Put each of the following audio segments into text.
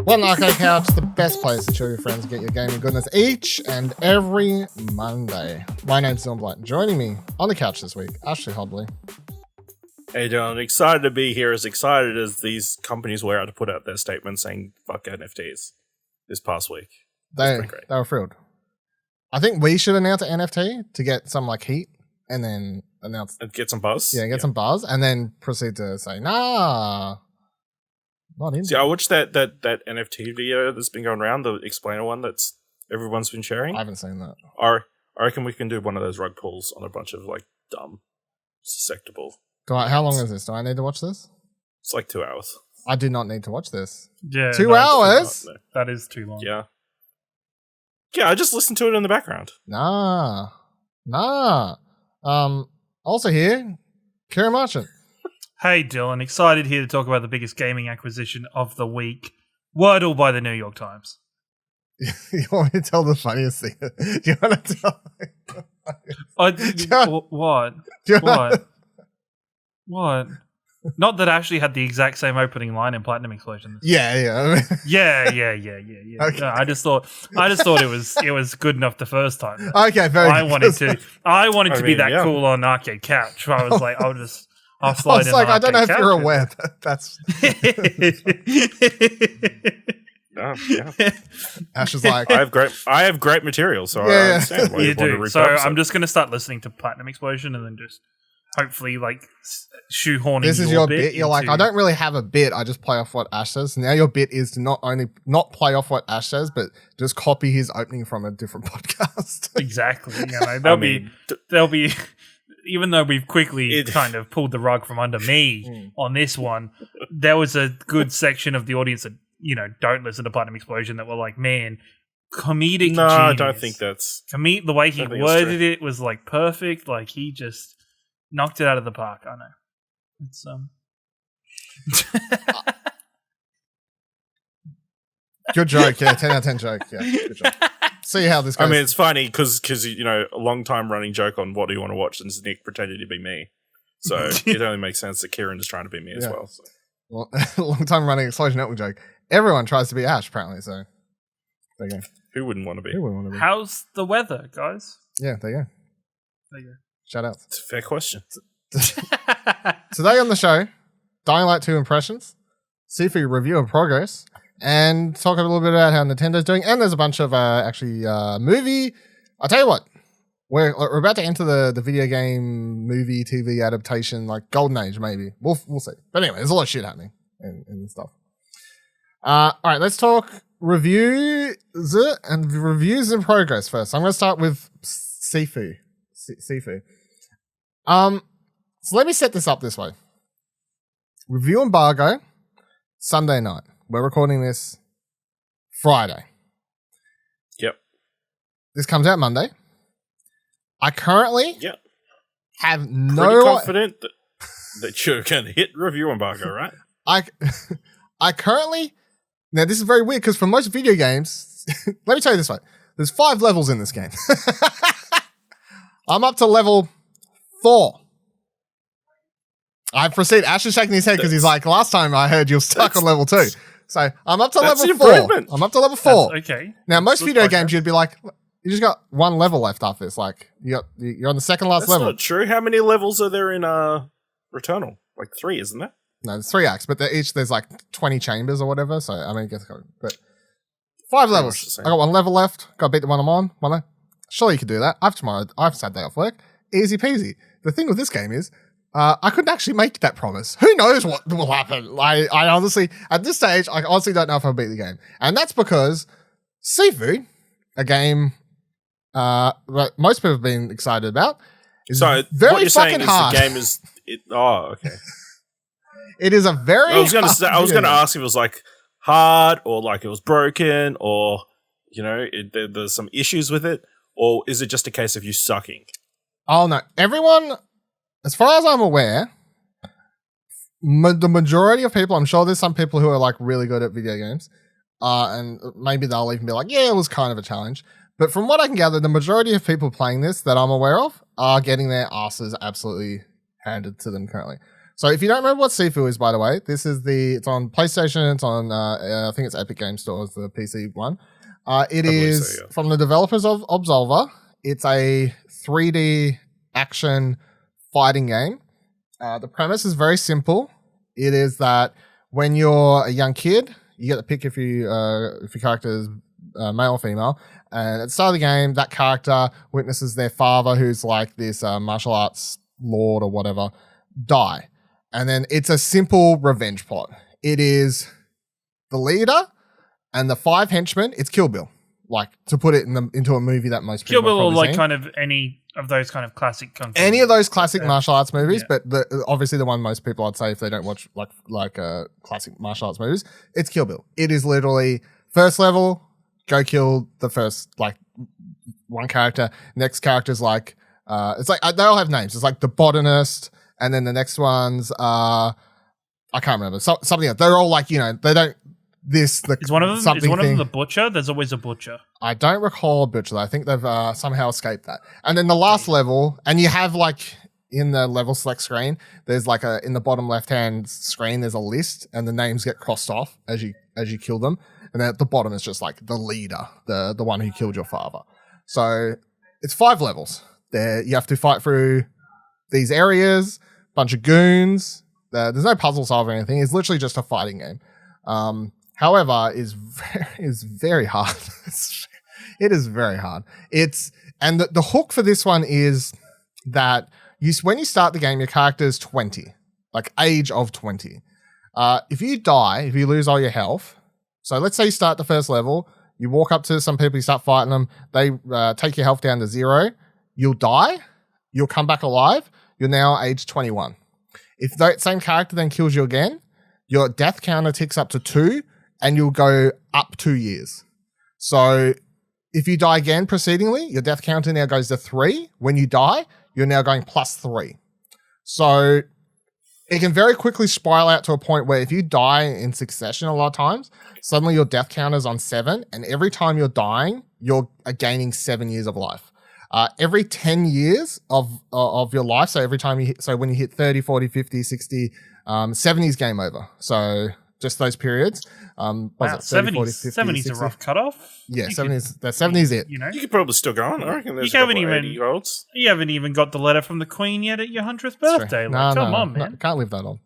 One Arcade Couch, the best place to chill your friends and get your gaming goodness each and every Monday. My name's Dylan Blight. Joining me on the couch this week, Ashley Hobley. Hey Dylan, excited to be here, as excited as these companies were to put out their statement saying fuck NFTs this past week. They were thrilled. I think we should announce an NFT to get some like heat and then announce and get some buzz. Yeah, some buzz and then proceed to say, nah. Not into See, I watched that NFT video that's been going around, the explainer one that's everyone's been sharing. I haven't seen that. I reckon we can do one of those rug pulls on a bunch of like dumb, susceptible. How long is this? Do I need to watch this? It's like 2 hours. I do not need to watch this. Yeah, 2 hours? No. That is too long. Yeah. Yeah, I just listened to it in the background. Nah. Also here, Ciaran Marchant. Hey Dylan, excited here to talk about the biggest gaming acquisition of the week. Wordle by the New York Times. You want me to tell the funniest thing? Do you want to tell me? What? Not that Ashley had the exact same opening line in Platinum Explosion. Yeah. Yeah. Okay. No, I just thought it was good enough the first time. Okay, very good. I wanted to be that cool on Arcade Couch. I was like, I'll slide I was in like, I don't know if Couch. you're aware, but that's... Yeah. Ash is like... I have great material, so I understand why you want to repurpose So I'm it. just going to start listening to Platinum Explosion and then just hopefully like shoehorning This is your bit. You're like, I don't really have a bit. I just play off what Ash says. Now your bit is to not only not play off what Ash says, but just copy his opening from a different podcast. Exactly. You know, there'll be even though we've quickly kind of pulled the rug from under me on this one, there was a good section of the audience that, you know, don't listen to Platinum Explosion that were like, man, comedic No, genius. I don't think that's... The way he worded it was like perfect. Like he just knocked it out of the park. I know. It's Good joke, yeah. 10 out of 10 joke, yeah. Good joke. See how this goes. I mean, it's funny because you know, a long time running joke on what do you want to watch, and Nick pretended to be me. So it only makes sense that Ciaran is trying to be me as well. So. Well, long time running Explosion Network joke. Everyone tries to be Ash, apparently. So there you go. Who wouldn't want to be? How's the weather, guys? Yeah, there you go. Shout out. It's a fair question. Today on the show, Dying Light 2 impressions, Sifu review and progress, and talk a little bit about how Nintendo's doing. And there's a bunch of movie. I'll tell you what, we're about to enter the video game movie TV adaptation, like Golden Age maybe. We'll see. But anyway, there's a lot of shit happening and stuff. All right, let's talk reviews in progress first. I'm going to start with Sifu. Sifu. So let me set this up this way. Review embargo, Sunday night. We're recording this Friday. Yep. This comes out Monday. I currently have no... Pretty confident that you're going to hit review embargo, right? I currently... Now, this is very weird because for most video games... let me tell you this way. There's 5 levels in this game. I'm up to level 4. I proceed. Ash is shaking his head because he's like, last time I heard you're stuck on level 2. So I'm up to level 4. I'm up to level 4. That's okay. Now, most video games, you'd be like, you just got 1 level left after this. Like, you're on the second last level. That's not true. How many levels are there in Returnal? Like 3, isn't there? No, there's 3 acts, but there's like 20 chambers or whatever. So, I mean, I guess, but 5 levels. I got 1 level left. Got to beat the one I'm on. One. Surely you could do that. I've Saturday off work. Easy peasy. The thing with this game is, I couldn't actually make that promise. Who knows what will happen? I honestly, at this stage, I honestly don't know if I'll beat the game. And that's because Sifu, a game that most people have been excited about, is very what you're fucking saying hard. Is the game is... okay. It is a very I was going to ask if it was like hard or like it was broken or, you know, there's some issues with it, or is it just a case of you sucking? Oh, no. Everyone... As far as I'm aware, the majority of people, I'm sure there's some people who are like really good at video games, and maybe they'll even be like, yeah, it was kind of a challenge. But from what I can gather, the majority of people playing this that I'm aware of are getting their asses absolutely handed to them currently. So if you don't remember what Sifu is, by the way, it's on PlayStation. It's on, I think it's Epic Game Store is the PC one. It is from the developers of Absolver. It's a 3D action fighting game. The premise is very simple. It is that when you're a young kid, you get to pick if your character is male or female. And at the start of the game, that character witnesses their father, who's like this martial arts lord or whatever, die. And then it's a simple revenge plot. It is the leader and the 5 henchmen. It's Kill Bill. Like, to put it into a movie that most people Kill Bill or like seen. kind of any of those kind of classic kung fu. Any of those classic martial arts movies, but obviously the one most people I'd say if they don't watch like classic martial arts movies, it's Kill Bill. It is literally first level, go kill the first like one character. Next character's like it's like they all have names. It's like the botanist, and then the next ones I can't remember something else. They're all like they don't. Is one of them the butcher? There's always a butcher. I don't recall a butcher. I think they've somehow escaped that. And then the last level, and you have like in the level select screen, there's like in the bottom left hand screen, there's a list, and the names get crossed off as you kill them. And then at the bottom is just like the leader, the one who killed your father. So it's 5 levels. There you have to fight through these areas, bunch of goons. There's no puzzle solve or anything. It's literally just a fighting game. However, is very hard. It is very hard. And the hook for this one is that when you start the game, your character is 20, like age of 20. If you lose all your health, so let's say you start the first level, you walk up to some people, you start fighting them, they take your health down to 0, you'll die, you'll come back alive, you're now age 21. If that same character then kills you again, your death counter ticks up to 2, and you'll go up 2 years. So if you die again precedingly, your death counter now goes to 3. When you die, you're now going +3. So it can very quickly spiral out to a point where if you die in succession a lot of times, suddenly your death counter's on 7, and every time you're dying, you're gaining 7 years of life. Every 10 years of your life, so every time when you hit 30, 40, 50, 60, 70's game over. So just those periods. Wow, 70's a rough cutoff. Yeah, 70's it. You could probably still go on. I reckon there's you a couple of 80-year-olds. You haven't even got the letter from the Queen yet at your 100th birthday. Come on, man. No, can't live that on.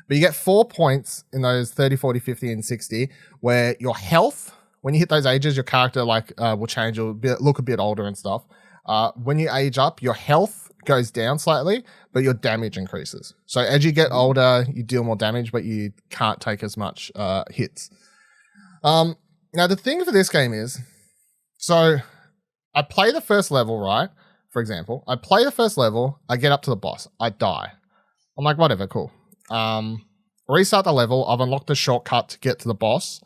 But you get 4 points in those 30, 40, 50, and 60 where your health, when you hit those ages, your character will change. You'll look a bit older and stuff. When you age up, your health goes down slightly, but your damage increases. So as you get older, you deal more damage, but you can't take as much hits. Now, the thing for this game is, so I play the first level, right? For example, I play the first level, I get up to the boss, I die. I'm like, whatever, cool. Restart the level, I've unlocked a shortcut to get to the boss.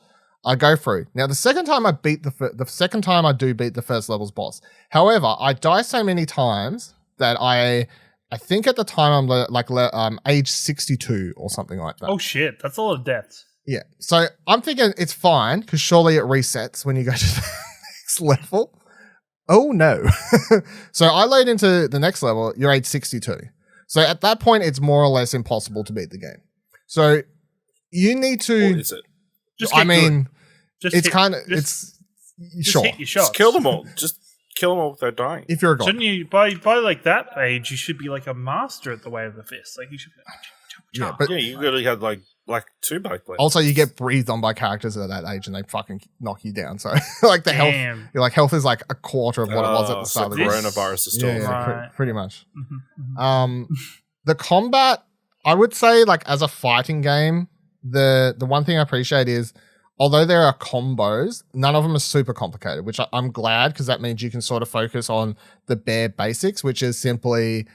I go through. Now, the second time I beat the second time I do beat the first level's boss. However, I die so many times that I think at the time I'm age 62 or something like that. Oh shit, that's a lot of deaths. Yeah. So I'm thinking it's fine because surely it resets when you go to the next level. Oh no. So I load into the next level, you're age 62. So at that point, it's more or less impossible to beat the game. So you need to... What is it? It's kind of... It's... Sure. Hit your shots. Just kill them all. Just kill them all without dying. If you're a god. Shouldn't you, by like that age, you should be like a master at the way of the fist. Like you should be like, you really have like 2 back blades. Also, you get breathed on by characters at that age and they fucking knock you down. So like the health, health is like a quarter of what it was at the start of the game. Coronavirus is still pretty much. The combat, I would say, like as a fighting game, the one thing I appreciate is, although there are combos, none of them are super complicated, which I'm glad because that means you can sort of focus on the bare basics, which is simply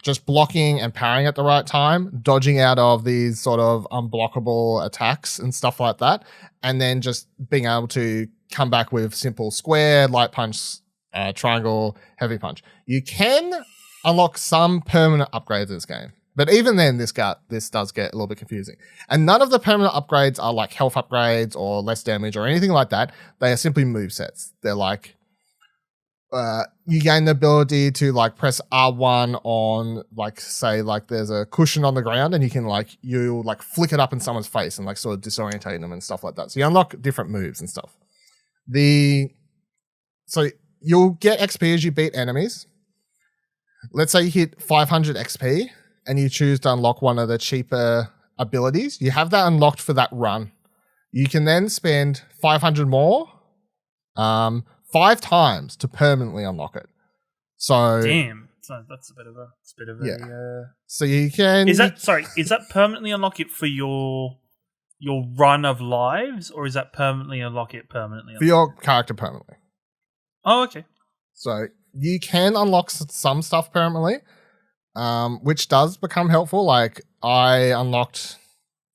just blocking and parrying at the right time, dodging out of these sort of unblockable attacks and stuff like that, and then just being able to come back with simple square, light punch, triangle, heavy punch. You can unlock some permanent upgrades in this game. But even then, this does get a little bit confusing. And none of the permanent upgrades are like health upgrades or less damage or anything like that. They are simply movesets. They're like you gain the ability to like press R1 on like say like there's a cushion on the ground and you can like you'll like flick it up in someone's face and like sort of disorientate them and stuff like that. So you unlock different moves and stuff. So you'll get XP as you beat enemies. Let's say you hit 500 XP and you choose to unlock one of the cheaper abilities. You have that unlocked for that run. You can then spend 500 more 5 times to permanently unlock it. So damn, so that's a bit of a So you can is that permanently unlock it for your run of lives, or is that permanently unlock it permanently for your character permanently? Oh, okay. So you can unlock some stuff permanently, which does become helpful. Like I unlocked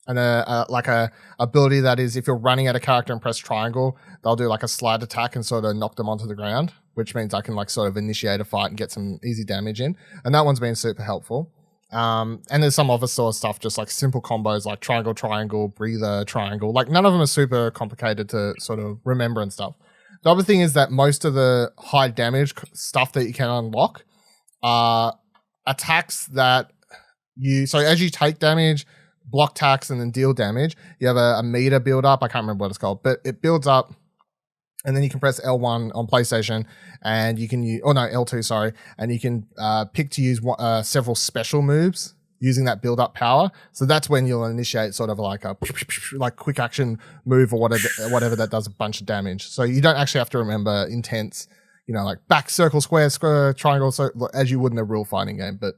a ability that is if you're running at a character and press triangle, they'll do like a slide attack and sort of knock them onto the ground, which means I can like sort of initiate a fight and get some easy damage in. And that one's been super helpful. And there's some other sort of stuff, just like simple combos like triangle, triangle, breather, triangle. Like none of them are super complicated to sort of remember and stuff. The other thing is that most of the high damage stuff that you can unlock are attacks that so as you take damage, block attacks, and then deal damage, you have a meter build up. I can't remember what it's called, but it builds up and then you can press L1 on PlayStation and you can use, L2, sorry, and you can pick to use several special moves using that build up power. So that's when you'll initiate sort of like a like quick action move or whatever that does a bunch of damage. So you don't actually have to remember intense, like back, circle, square, triangle, so as you would in a real fighting game. But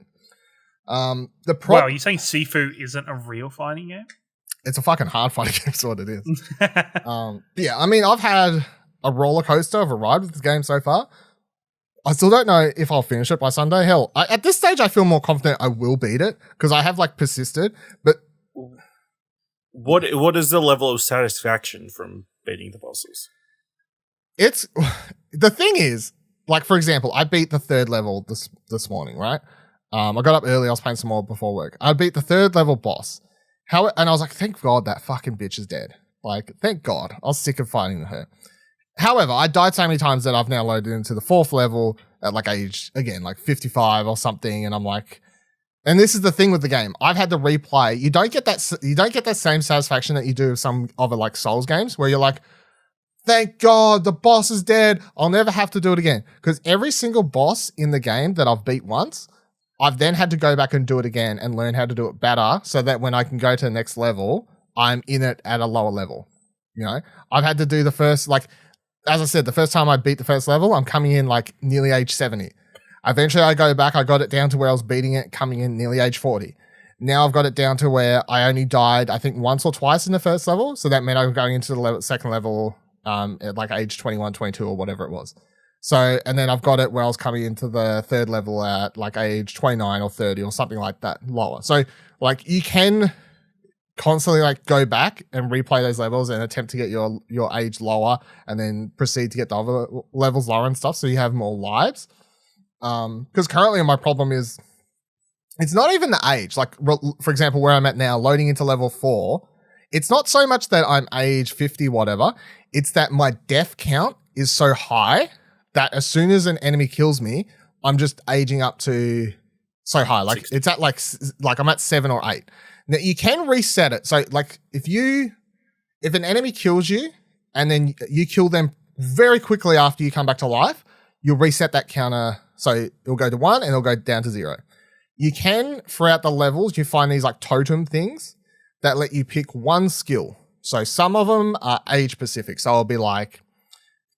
wow, are you saying Sifu isn't a real fighting game? It's a fucking hard fighting game, is what it is. Yeah, I mean, I've had a roller coaster of a ride with this game so far. I still don't know if I'll finish it by Sunday. Hell, at this stage, I feel more confident I will beat it because I have like persisted. But what is the level of satisfaction from beating the bosses? It's the thing is, like for example, I beat the 3rd level this morning, right? I got up early. I was playing some more before work. I beat the 3rd level boss. And I was like, thank God that fucking bitch is dead. Like, thank God. I was sick of fighting her. However, I died so many times that I've now loaded into the 4th level at like age, again, like 55 or something. And I'm like, and this is the thing with the game. I've had to replay. You don't get that same satisfaction that you do with some other like Souls games where you're like, thank God the boss is dead. I'll never have to do it again. Because every single boss in the game that I've beat once, I've then had to go back and do it again and learn how to do it better so that when I can go to the next level, I'm in it at a lower level. I've had to do the first, like, as I said, the first time I beat the first level, I'm coming in like nearly age 70. Eventually I go back, I got it down to where I was beating it, coming in nearly age 40. Now I've got it down to where I only died, I think, once or twice in the first level. So that meant I'm going into the second level at like age 21, 22 or whatever it was. So, and then I've got it where I was coming into the 3rd level at like age 29 or 30 or something like that, lower. So like you can constantly like go back and replay those levels and attempt to get your age lower and then proceed to get the other levels lower and stuff so you have more lives. Because currently my problem is it's not even the age. Like, for example, where I'm at now, loading into level 4, it's not so much that I'm age 50 whatever, it's that my death count is so high that as soon as an enemy kills me, I'm just aging up to so high. Like 60. It's at like I'm at 7 or 8. Now you can reset it. So like if an enemy kills you and then you kill them very quickly after you come back to life, you'll reset that counter. So it'll go to 1 and it'll go down to 0. You can, throughout the levels, you find these like totem things that let you pick one skill. So some of them are age specific. So it'll be like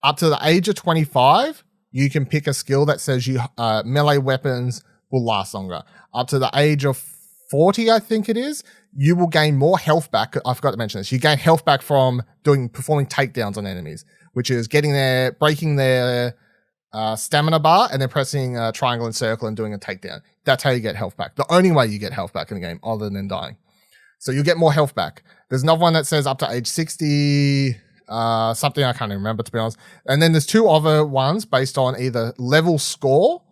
up to the age of 25, you can pick a skill that says you melee weapons will last longer. Up to the age of 40, I think it is, you will gain more health back. I forgot to mention this. You gain health back from performing takedowns on enemies, which is breaking their stamina bar and then pressing triangle and circle and doing a takedown. That's how you get health back. The only way you get health back in the game other than dying. So you'll get more health back. There's another one that says up to age 60, something I can't even remember, to be honest. And then there's 2 other ones based on either level score.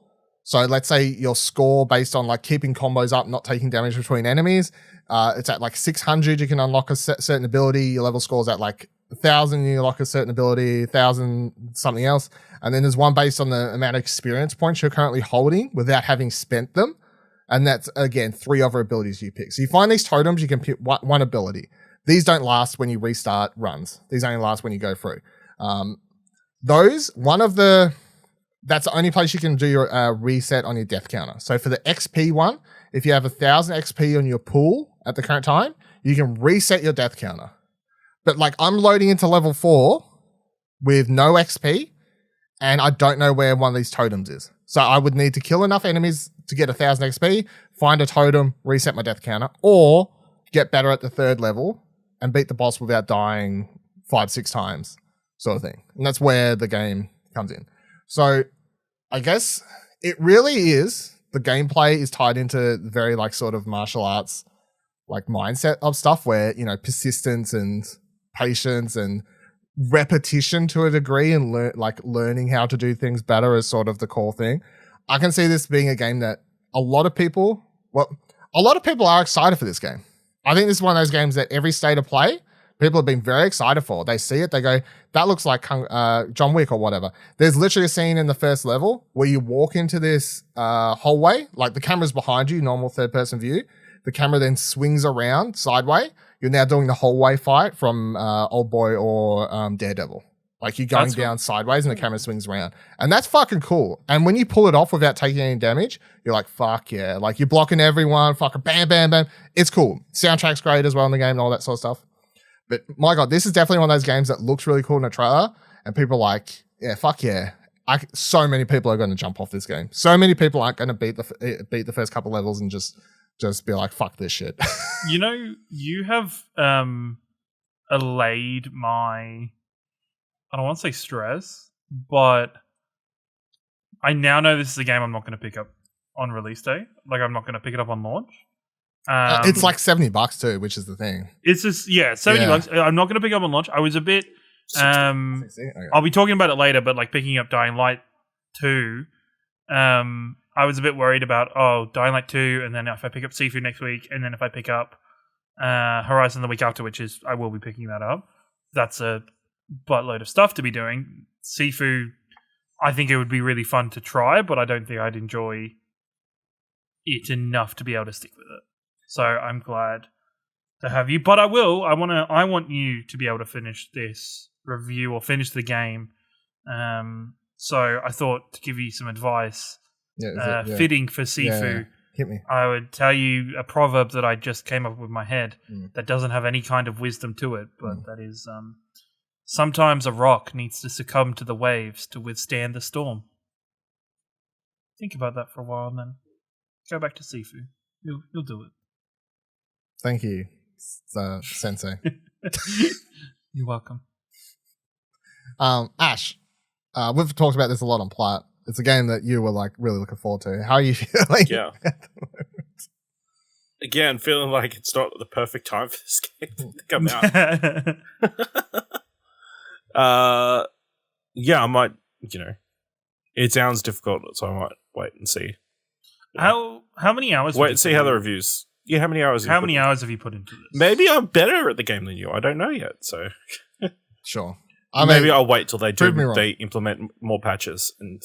So let's say your score based on like keeping combos up, not taking damage between enemies. It's at like 600. You can unlock a certain ability. Your level score's at like 1,000. You unlock a certain ability, 1,000 something else. And then there's one based on the amount of experience points you're currently holding without having spent them. And that's, again, 3 other abilities you pick. So you find these totems, you can pick one ability. These don't last when you restart runs. These only last when you go through. That's the only place you can do your reset on your death counter. So for the XP one, if you have 1,000 XP on your pool at the current time, you can reset your death counter. But like I'm loading into level 4 with no XP, and I don't know where one of these totems is. So I would need to kill enough enemies to get 1,000 XP, find a totem, reset my death counter, or get better at the 3rd level and beat the boss without dying 5-6 times, sort of thing. And that's where the game comes in. So I guess it really is, the gameplay is tied into very like sort of martial arts like mindset of stuff where, you know, persistence and patience and repetition to a degree and learning how to do things better is sort of the core thing. I can see this being a game that a lot of people are excited for this game. I think this is one of those games that every state of play, people have been very excited for. They see it, they go, that looks like John Wick or whatever. There's literally a scene in the first level where you walk into this hallway, like the camera's behind you, normal 3rd-person view. The camera then swings around sideways. You're now doing the hallway fight from Old Boy or Daredevil. Like you're going down sideways and the camera swings around. And that's fucking cool. And when you pull it off without taking any damage, you're like, fuck yeah. Like you're blocking everyone, fucking bam, bam, bam. It's cool. Soundtrack's great as well in the game and all that sort of stuff. But my God, this is definitely one of those games that looks really cool in a trailer. And people are like, yeah, fuck yeah. So many people are going to jump off this game. So many people aren't going to beat the first couple levels and just be like, fuck this shit. You know, you have allayed my, I don't want to say stress, but I now know this is a game I'm not going to pick up on release day. Like, I'm not going to pick it up on launch. It's like $70 too, which is the thing. It's just, $70. I'm not going to pick up on launch. I was a bit, I'll be talking about it later, but like picking up Dying Light 2, I was a bit worried about, Dying Light 2, and then if I pick up Sifu next week, and then if I pick up Horizon the week after, which is, I will be picking that up. That's a buttload of stuff to be doing. Sifu, I think it would be really fun to try, but I don't think I'd enjoy it enough to be able to stick with it. So I'm glad to have you, but I want you to be able to finish this review or finish the game. So I thought to give you some advice. Fitting for Sifu, hit me. I would tell you a proverb that I just came up with my head that doesn't have any kind of wisdom to it, but that is, sometimes a rock needs to succumb to the waves to withstand the storm. Think about that for a while and then go back to Sifu. You'll do it. Thank you, Sensei. You're welcome. Ash, we've talked about this a lot on Plat. It's a game that you were like really looking forward to. How are you feeling? Yeah. Again, feeling like it's not the perfect time for this game to come out. Yeah, I might, it sounds difficult, so I might wait and see. How many hours? Wait and see how the reviews. Yeah, how many hours? How many hours have you put into this? Maybe I'm better at the game than you. I don't know yet. So sure. Maybe I'll wait till they implement more patches and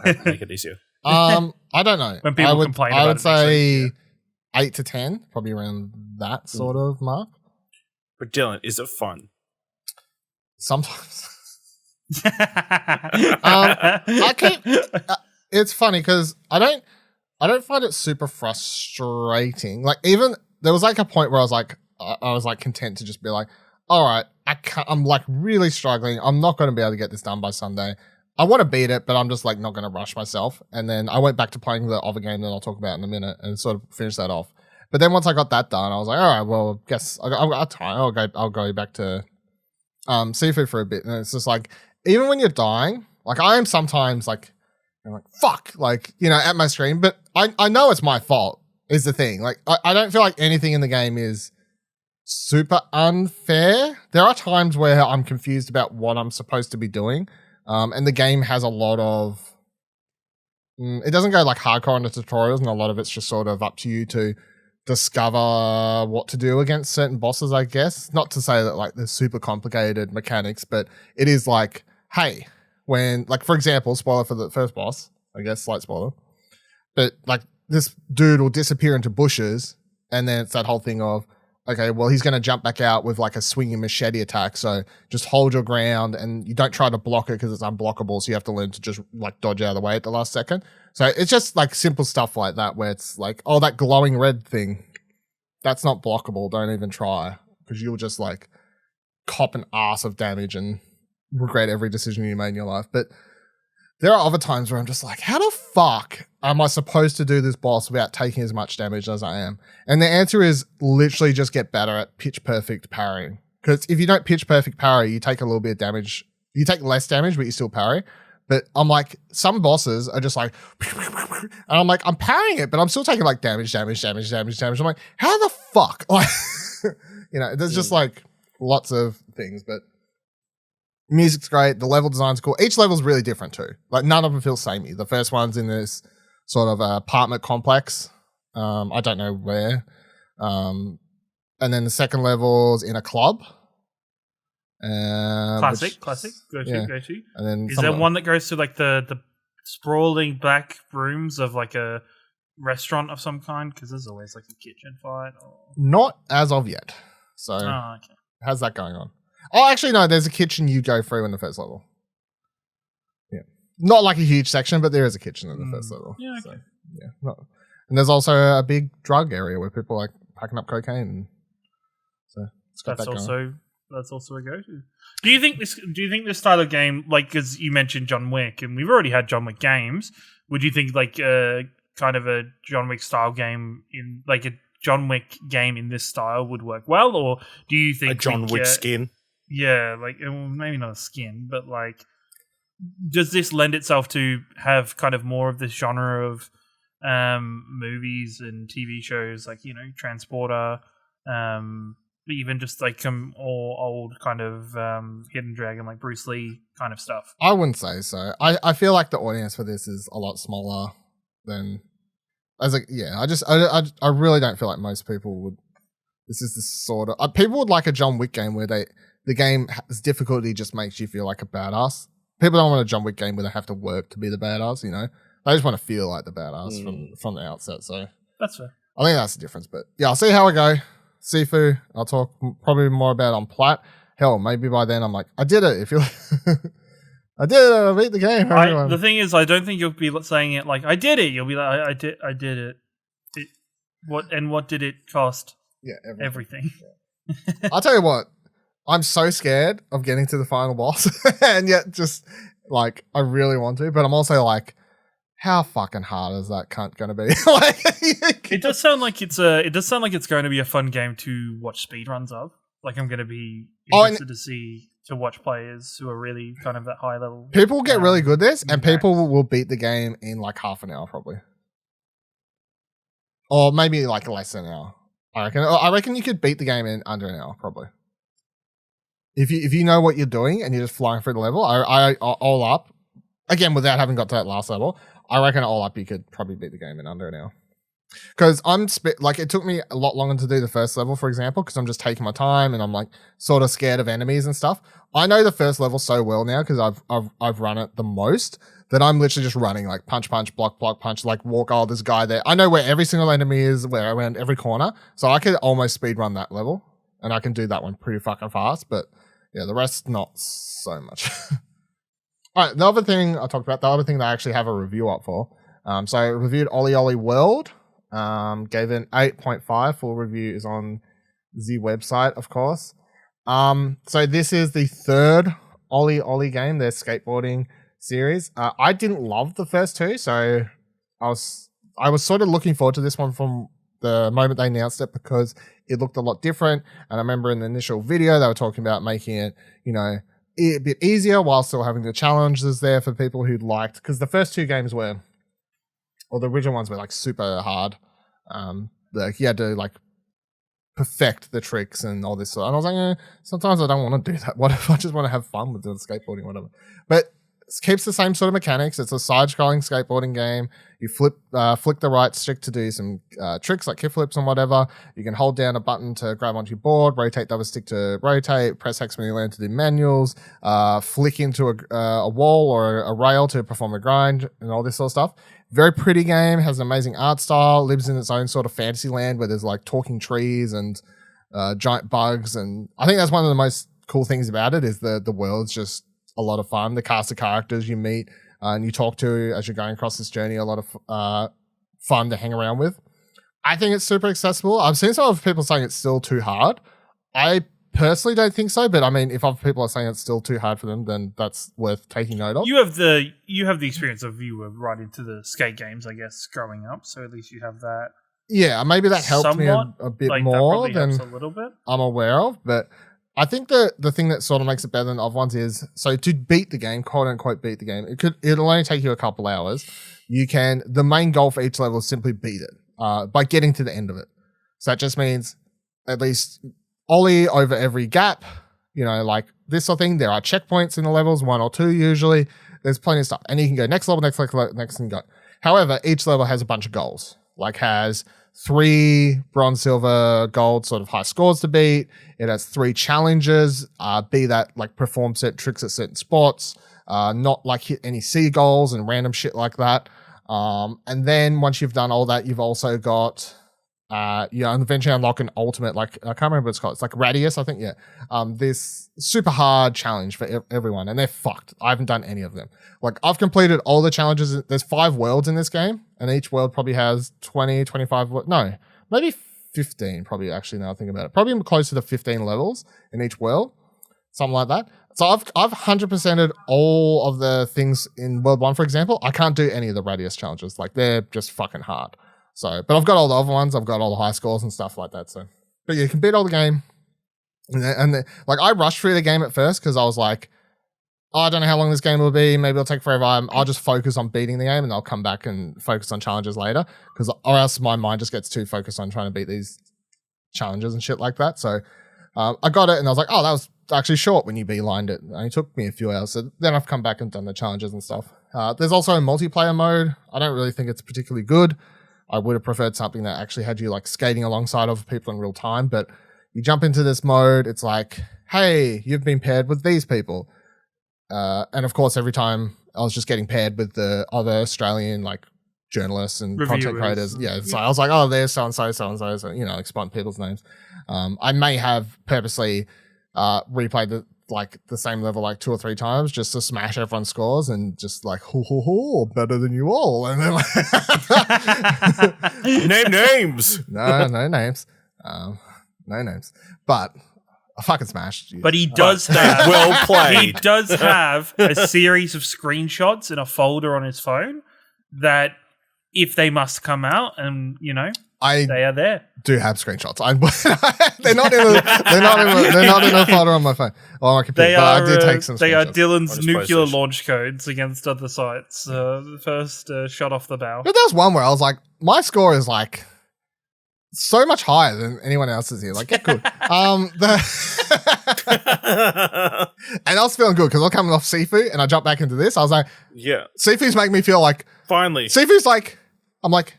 make it easier. I don't know. When people complain about it, I would say 8 to 10, probably around that sort of mark. But Dylan, is it fun? Sometimes. It's funny because I don't find it super frustrating. Like even there was like a point where I was like content to just be like, all right, I'm like really struggling. I'm not going to be able to get this done by Sunday. I want to beat it, but I'm just like not going to rush myself. And then I went back to playing the other game that I'll talk about in a minute and sort of finish that off. But then once I got that done, I was like, all right, well, guess I'll got time. I'll go back to Sifu for a bit. And it's just like, even when you're dying, like I am sometimes like, I'm like, fuck, like, at my screen, but I know it's my fault is the thing. Like, I don't feel like anything in the game is super unfair. There are times where I'm confused about what I'm supposed to be doing. And the game has a lot of It doesn't go like hardcore into tutorials, and a lot of it's just sort of up to you to discover what to do against certain bosses, I guess. Not to say that like there's super complicated mechanics, but it is like, hey, when, like, for example, spoiler for the first boss, I guess, slight spoiler, but like this dude will disappear into bushes, and then it's that whole thing of, okay, well, he's going to jump back out with like a swinging machete attack. So just hold your ground and you don't try to block it because it's unblockable. So you have to learn to just like dodge out of the way at the last second. So it's just like simple stuff like that where it's like, oh, that glowing red thing, that's not blockable. Don't even try, because you'll just like cop an ass of damage and regret every decision you made in your life. But there are other times where I'm just like, how the fuck am I supposed to do this boss without taking as much damage as I am? And the answer is literally just get better at pitch perfect parrying. Because if you don't pitch perfect parry, you take a little bit of damage. You take less damage, but you still parry. But I'm like, some bosses are just like, and I'm like, I'm parrying it, but I'm still taking like damage. I'm like, how the fuck? Like, there's just like lots of things, but music's great. The level design's cool. Each level's really different too. Like none of them feel samey. The first one's in this sort of apartment complex. I don't know where. And then the second level's in a club. Classic. Go to. And then is there one that goes to like the sprawling back rooms of like a restaurant of some kind? Because there's always like a kitchen fight. Not as of yet. So okay. How's that going on? Oh, actually, no, there's a kitchen you go through in the first level. Yeah. Not like a huge section, but there is a kitchen in the first level. Yeah, okay. So, and there's also a big drug area where people are like packing up cocaine. So it's got that's also a go-to. Do you think this style of game, like, because you mentioned John Wick, and we've already had John Wick games, would you think like kind of a John Wick style game in like a John Wick game in this style would work well, or do you think a John Wick skin? Yeah, like maybe not a skin, but like, does this lend itself to have kind of more of this genre of movies and TV shows, like Transporter, even just like some old kind of Hidden Dragon, like Bruce Lee kind of stuff? I wouldn't say so. I feel like the audience for this is a lot smaller than. I really don't feel like most people would. This is the sort of people would like a John Wick game where the game's difficulty just makes you feel like a badass. People don't want a John Wick game where they have to work to be the badass, They just want to feel like the badass from the outset. So that's fair. I think that's the difference. But yeah, I'll see how I go. Sifu, I'll talk probably more about on Plat. Hell, maybe by then I'm like, I did it. If you, I did it. I beat the game. The thing is, I don't think you'll be saying it like I did it. You'll be like, I did it. What did it cost? Yeah, everything. Yeah. I'll tell you what. I'm so scared of getting to the final boss, and yet just like I really want to, but I'm also like, how fucking hard is that cunt going to be? It does sound like it's going to be a fun game to watch speedruns of. Like I'm going to be interested to watch players who are really kind of at high level. People will get really good at this, and people will beat the game in like half an hour probably, or maybe like less than an hour. I reckon you could beat the game in under an hour probably. If you know what you're doing and you're just flying through the level, I all up again without having got to that last level. I reckon all up you could probably beat the game in under an hour. Because it took me a lot longer to do the first level, for example, because I'm just taking my time and I'm like sort of scared of enemies and stuff. I know the first level so well now because I've run it the most that I'm literally just running like punch, block, punch, like walk. Oh, there's a guy there. I know where every single enemy is, where around every corner, so I could almost speed run that level, and I can do that one pretty fucking fast. But yeah, the rest not so much. All right, the other thing I talked about, the other thing that I actually have a review up for. So I reviewed OlliOlli WOrld. Gave it an 8.5. Full review is on the website, of course. So this is the third OlliOlli game, their skateboarding series. I didn't love the first two, so I was sort of looking forward to this one from the moment they announced it because it looked a lot different. And I remember in the initial video they were talking about making it, a bit easier while still having the challenges there for people who liked, because the first two games were, or the original ones were like super hard. Like you had to like perfect the tricks and all this. And I was like, sometimes I don't want to do that. What if I just want to have fun with doing skateboarding or whatever? But keeps the same sort of mechanics. It's a side-scrolling skateboarding game. You flick the right stick to do some tricks like kickflips and whatever. You can hold down a button to grab onto your board, rotate the other stick to rotate, press X when you land to do manuals, flick into a wall or a rail to perform a grind and all this sort of stuff. Very pretty game, has an amazing art style, lives in its own sort of fantasy land where there's like talking trees and giant bugs. And I think that's one of the most cool things about it is the world's just a lot of fun. The cast of characters you meet and you talk to as you're going across this journey, a lot of fun to hang around with. I think it's super accessible. I've seen some other people saying it's still too hard. I personally don't think so, but I mean, if other people are saying it's still too hard for them, then that's worth taking note of. You have the experience of you were right into the skate games, I guess, growing up. So at least you have that. Yeah, maybe that helped me a bit like, more than a little bit. I'm aware of, but I think the thing that sort of makes it better than other ones is, so to beat the game, quote unquote beat the game, it'll only take you a couple hours. The main goal for each level is simply beat it by getting to the end of it. So that just means at least ollie over every gap, like this sort of thing. There are checkpoints in the levels, 1 or 2 usually. There's plenty of stuff. And you can go next level, next and go. However, each level has a bunch of goals, like has 3 bronze, silver, gold sort of high scores to beat. It has 3 challenges, be that like perform certain tricks at certain spots, not like hit any sea goals and random shit like that. And then once you've done all that, you've also got, and eventually unlock an ultimate, like, I can't remember what it's called. It's like Radius, I think, yeah. This super hard challenge for everyone, and they're fucked. I haven't done any of them. Like, I've completed all the challenges. There's 5 worlds in this game, and each world probably has 20, 25, no, maybe 15 probably, actually, now I think about it. Probably closer to 15 levels in each world, something like that. So I've 100%ed all of the things in World 1, for example. I can't do any of the Radius challenges. Like, they're just fucking hard. So, but I've got all the other ones. I've got all the high scores and stuff like that. So, but yeah, you can beat all the game. And like, I rushed through the game at first because I was like, I don't know how long this game will be. Maybe it'll take forever. I'll just focus on beating the game and I'll come back and focus on challenges later, or else my mind just gets too focused on trying to beat these challenges and shit like that. So, I got it and I was like, oh, that was actually short when you beelined it. It only took me a few hours. So then I've come back and done the challenges and stuff. There's also a multiplayer mode. I don't really think it's particularly good. I would have preferred something that actually had you like skating alongside other people in real time, but you jump into this mode, it's like, hey, you've been paired with these people. And of course, every time I was just getting paired with the other Australian like journalists and content creators. Yeah, so I was like, oh, there's so-and-so, so, like spot people's names. I may have purposely replayed the same level like 2 or 3 times just to smash everyone's scores and just like, better than you all. And then name names. No names. No names. But I fucking smashed you. But he does have well played. He does have a series of screenshots in a folder on his phone that if they must come out and they are there. Do have screenshots. They're not in a folder on my phone or on my computer. But I did take some screenshots. They are Dylan's nuclear launch codes against other sites. The first shot off the bow. But there was one where I was like, my score is like so much higher than anyone else's here. Like, get good. And I was feeling good because I'm coming off Sifu and I jumped back into this. I was like, yeah, Sifu's making me feel like finally. Sifu's like, I'm like,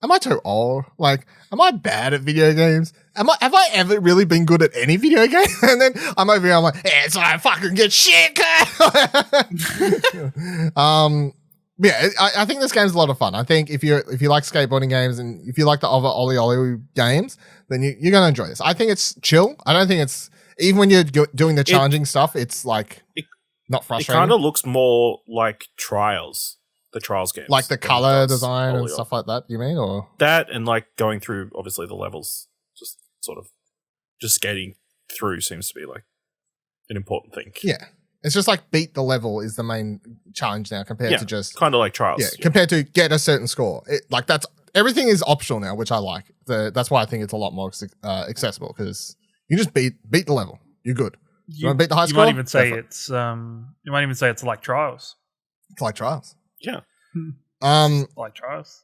am I too old? Like, am I bad at video games? Have I ever really been good at any video game? And then I'm over here, I'm like, yeah, so I fucking get shit. Yeah, I think this game's a lot of fun. I think if you like skateboarding games and if you like the other OlliOlli games, then you're going to enjoy this. I think it's chill. I don't think it's, even when you're doing the challenging stuff, it's like not frustrating. It kind of looks more like Trials. The Trials games. Like the color design and stuff like that, you mean? Or that and like going through, obviously, the levels, just sort of just skating through seems to be like an important thing. Yeah. It's just like beat the level is the main challenge now compared to just... kind of like Trials. Yeah, compared to get a certain score. Everything is optional now, which I like. That's why I think it's a lot more accessible because you just beat the level. You're good. You want to beat the high score? You might even say it's like Trials. It's like Trials. Yeah. Like Trials.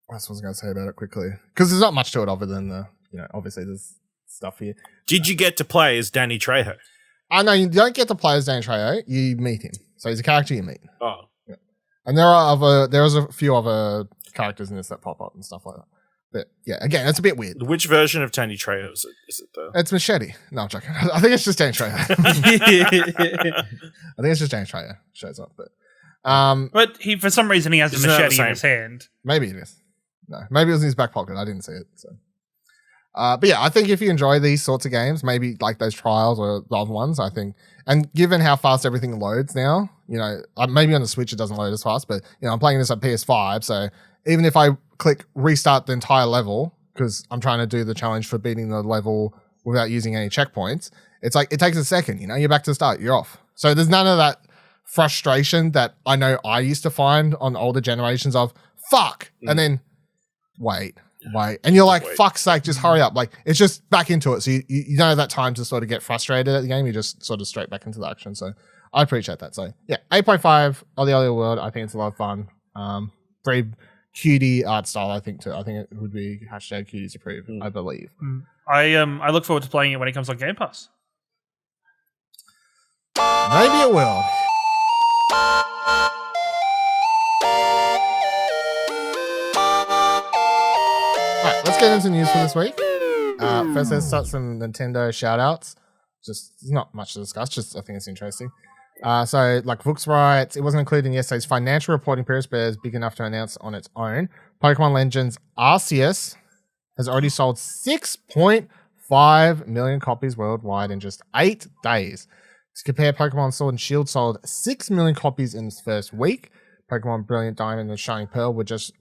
What else was I going to say about it quickly? Because there's not much to it other than obviously there's stuff here. Did you get to play as Danny Trejo? I know you don't get to play as Dan Trejo. You meet him, so he's a character you meet. Oh, yeah. And there's a few other characters in this that pop up and stuff like that. But yeah, again, it's a bit weird. which version of Danny Trejo is it? Is it the? It's Machete. No, I'm joking. I think it's just Dan Trejo. I think it's just Dan Trejo shows up, but he for some reason he has a machete in his hand. Maybe it is. No, maybe it was in his back pocket. I didn't see it. So, but yeah, I think if you enjoy these sorts of games, maybe like those trials or the other ones, I think, and given how fast everything loads now, you know, maybe on the Switch it doesn't load as fast, but you know, I'm playing this on PS5, so even if I click restart the entire level because I'm trying to do the challenge for beating the level without using any checkpoints, it's like it takes a second. You know, you're back to the start. You're off. So there's none of that frustration that I know I used to find on older generations of fuck, and then wait. And you're like, fuck's sake, just hurry up. Like, it's just back into it. So you don't have that time to sort of get frustrated at the game. You're just sort of straight back into the action. So I appreciate that. So yeah, 8.5, OlliOlli WOrld. I think it's a lot of fun. Very cutie art style, I think, too. I think it would be hashtag cuties approved, I believe. I look forward to playing it when it comes on Game Pass. Maybe it will. Alright, let's get into news for this week. First, let's start some Nintendo shout-outs. Just not much to discuss, just I think it's interesting. So, like Vooks writes, it wasn't included in yesterday's financial reporting period, but is big enough to announce on its own. Pokemon Legends Arceus has already sold 6.5 million copies worldwide in just 8 days. To compare, Pokemon Sword and Shield sold 6 million copies in its first week. Pokemon Brilliant Diamond and Shining Pearl were just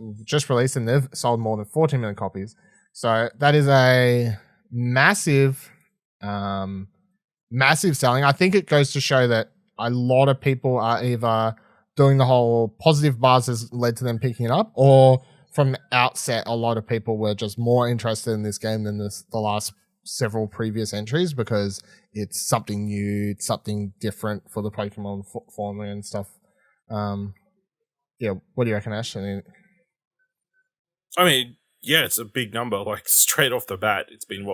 released and they've sold more than 14 million copies. So that is a massive selling. I think it goes to show that a lot of people are either doing the whole positive buzz has led to them picking it up, or from the outset, a lot of people were just more interested in this game than the last several previous entries because it's something new, it's something different for the Pokemon formula and stuff. Yeah, what do you reckon, Ash? I mean, yeah, it's a big number. Like, straight off the bat, it's been,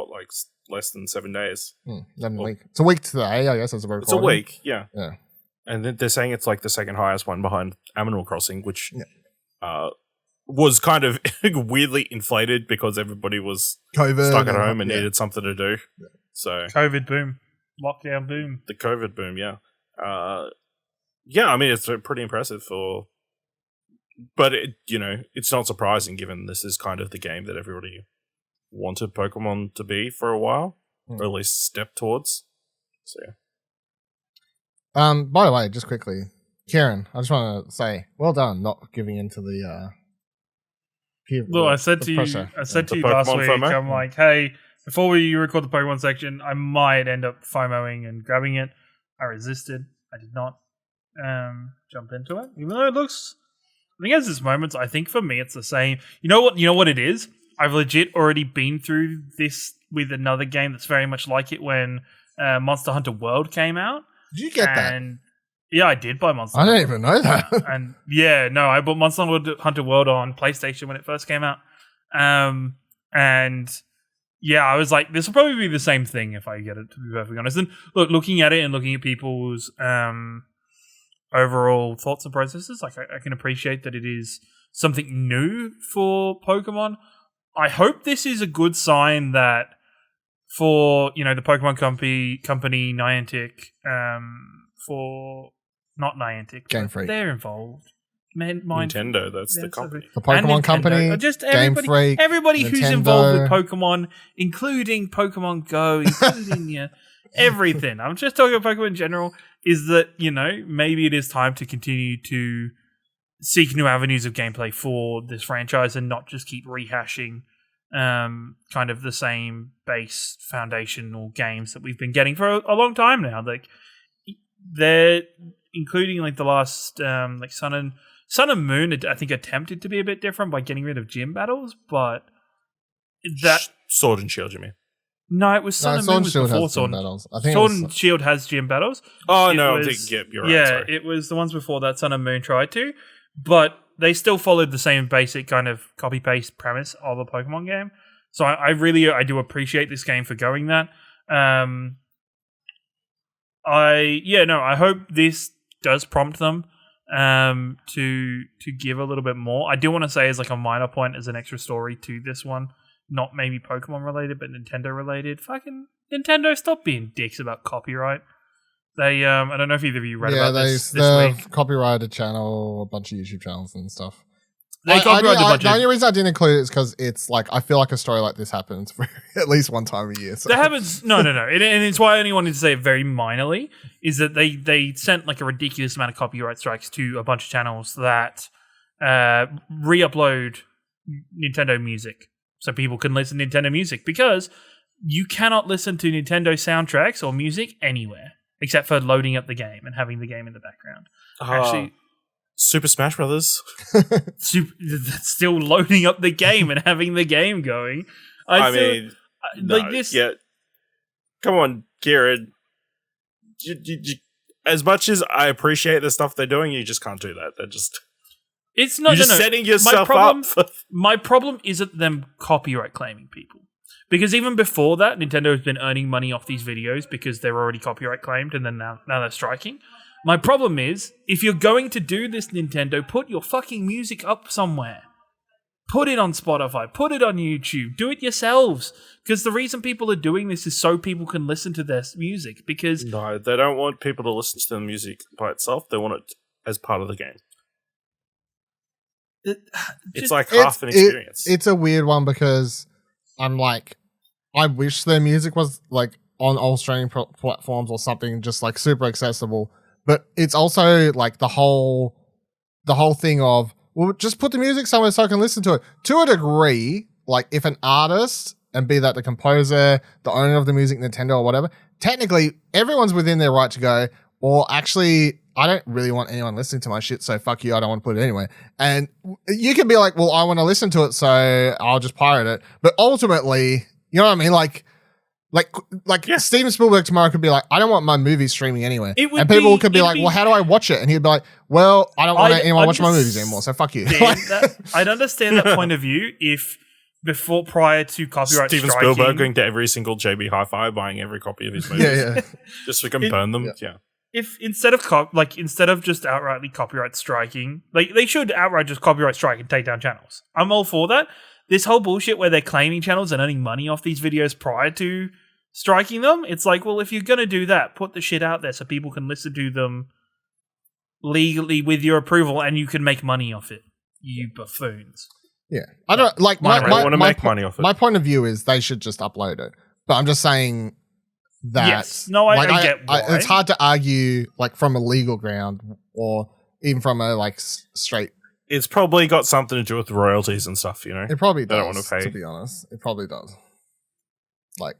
less than 7 days? It's a week today, I guess, as a recording. It's a week, yeah. Yeah. And they're saying it's, the second highest one behind Animal Crossing, which was kind of weirdly inflated because everybody was COVID stuck at home and needed something to do. Yeah. So COVID boom. Lockdown boom. The COVID boom, yeah. Yeah, I mean, it's pretty impressive but it's not surprising given this is kind of the game that everybody wanted Pokemon to be for a while, or at least step towards. So yeah. By the way, just quickly, Ciaran, I just want to say, well done, not giving in to the I said to you last week, FOMO? I'm like, hey, before we record the Pokemon section, I might end up FOMOing and grabbing it. I resisted. I did not jump into it, even though it looks. I think as this moment, I think for me it's the same. You know what it is? I've legit already been through this with another game that's very much like it when Monster Hunter World came out. Did you get that? Yeah, I did buy Monster Hunter. I didn't even know that. And yeah, no, I bought Monster Hunter World on PlayStation when it first came out. And yeah, I was like, this will probably be the same thing if I get it, to be perfectly honest. And look, looking at it and looking at people's overall thoughts and processes, like I can appreciate that it is something new for Pokemon. I hope this is a good sign that for the Pokemon company Niantic, for not Niantic, Game Freak, they're involved. Nintendo, that's the company. The Pokemon company, just Game Freak, everybody who's involved with Pokemon, including Pokemon Go, including everything. I'm just talking about Pokemon in general. Is that maybe it is time to continue to seek new avenues of gameplay for this franchise and not just keep rehashing kind of the same base foundational games that we've been getting for a long time now. Like they're including the last Sun and Moon, I think attempted to be a bit different by getting rid of gym battles, but that Sword and Shield, you mean? No, it was Sun and Moon was before Sword and Shield has gym battles. Oh, no, I think, you're right. Yeah, sorry. It was the ones before that Sun and Moon tried to, but they still followed the same basic kind of copy-paste premise of a Pokemon game. So I do appreciate this game for going that. I hope this does prompt them to give a little bit more. I do want to say as like a minor point, as an extra story to this one, not maybe Pokemon related, but Nintendo related. Fucking Nintendo, stop being dicks about copyright. They I don't know if either of you read about this week. Copyrighted a channel, a bunch of YouTube channels and stuff. They copyrighted a bunch the only reason I didn't include it is because it's like I feel like a story like this happens for at least one time a year. So. That happens. No. And it's why I only wanted to say it very minorly, is that they sent like a ridiculous amount of copyright strikes to a bunch of channels that re-upload Nintendo music so people can listen to Nintendo music, because you cannot listen to Nintendo soundtracks or music anywhere except for loading up the game and having the game in the background. Actually, Super Smash Brothers. That's still loading up the game and having the game going. Come on, Ciaran. As much as I appreciate the stuff they're doing, you just can't do that. It's not you're just setting yourself up. My problem isn't them copyright claiming people. Because even before that, Nintendo has been earning money off these videos because they're already copyright claimed, and then now they're striking. My problem is, if you're going to do this, Nintendo, put your fucking music up somewhere. Put it on Spotify. Put it on YouTube. Do it yourselves. Because the reason people are doing this is so people can listen to their music. Because no, they don't want people to listen to the music by itself. They want it as part of the game. It's like half an experience. It's a weird one because I'm like, I wish their music was like on all streaming platforms or something, just like super accessible. But it's also like the whole thing of, well, just put the music somewhere so I can listen to it. To a degree, like if an artist, and be that the composer, the owner of the music, Nintendo or whatever, technically everyone's within their right to go, or actually, I don't really want anyone listening to my shit, so fuck you, I don't want to put it anywhere. And you can be like, well, I want to listen to it, so I'll just pirate it. But ultimately, you know what I mean? Like Steven Spielberg tomorrow could be like, I don't want my movie streaming anywhere. And people could be like, well, how do I watch it? And he'd be like, well, I don't want anyone watching my movies anymore, so fuck you. I'd understand that point of view if prior to copyright Steven striking, Spielberg going to every single JB Hi-Fi buying every copy of his movies. Yeah. Just so we can burn them. Yeah. If instead of just outrightly copyright striking, like they should outright just copyright strike and take down channels. I'm all for that. This whole bullshit where they're claiming channels and earning money off these videos prior to striking them, it's like, well, if you're going to do that, put the shit out there so people can listen to them legally with your approval and you can make money off it, you buffoons. Yeah. I don't like I want to make money off it. My point of view is they should just upload it. But I'm just saying that. Yes. No, I get why. It's hard to argue like from a legal ground or even from a like straight. It's probably got something to do with royalties and stuff, you know? It probably does, they don't want to pay. To be honest. It probably does. Like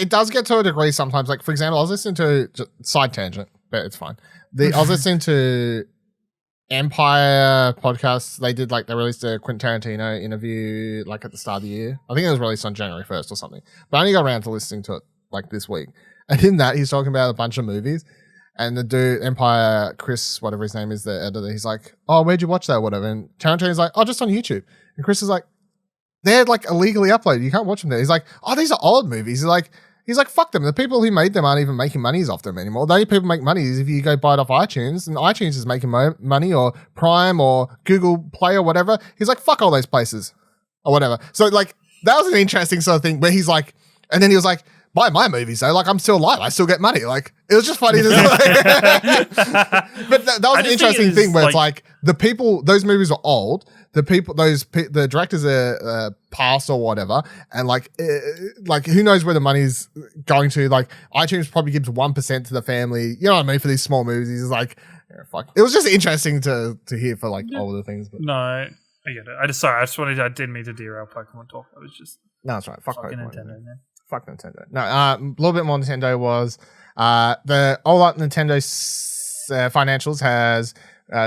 it does get to a degree sometimes. Like, for example, I was listening to, side tangent, but it's fine. I was listening to Empire podcasts. They released a Quentin Tarantino interview like at the start of the year. I think it was released on January 1st or something. But I only got around to listening to it like this week. And in that, he's talking about a bunch of movies. And the dude, Empire, Chris, whatever his name is, the editor, he's like, oh, where'd you watch that? Whatever. And Tarantino's like, oh, just on YouTube. And Chris is like, they're like illegally uploaded. You can't watch them there. He's like, oh, these are old movies. He's like, fuck them. The people who made them aren't even making monies off them anymore. The only people make money is if you go buy it off iTunes, and iTunes is making money, or Prime or Google Play or whatever. He's like, fuck all those places or whatever. So like, that was an interesting sort of thing where he's like, and then he was like, buy my movies though. Like, I'm still alive. I still get money. Like, it was just funny. But that was an interesting thing where it's like the people, those movies are old. The people, the directors are past or whatever, and like who knows where the money's going to? Like, iTunes probably gives 1% to the family. You know what I mean? For these small movies, it's like, yeah, fuck. It was just interesting to hear for like older things. But. No, I get it. I didn't mean to derail Pokemon talk. I was just that's right. Fuck Pokemon, Nintendo, man. Fuck Nintendo. No, a little bit more Nintendo was the OlliOlli Nintendo financials has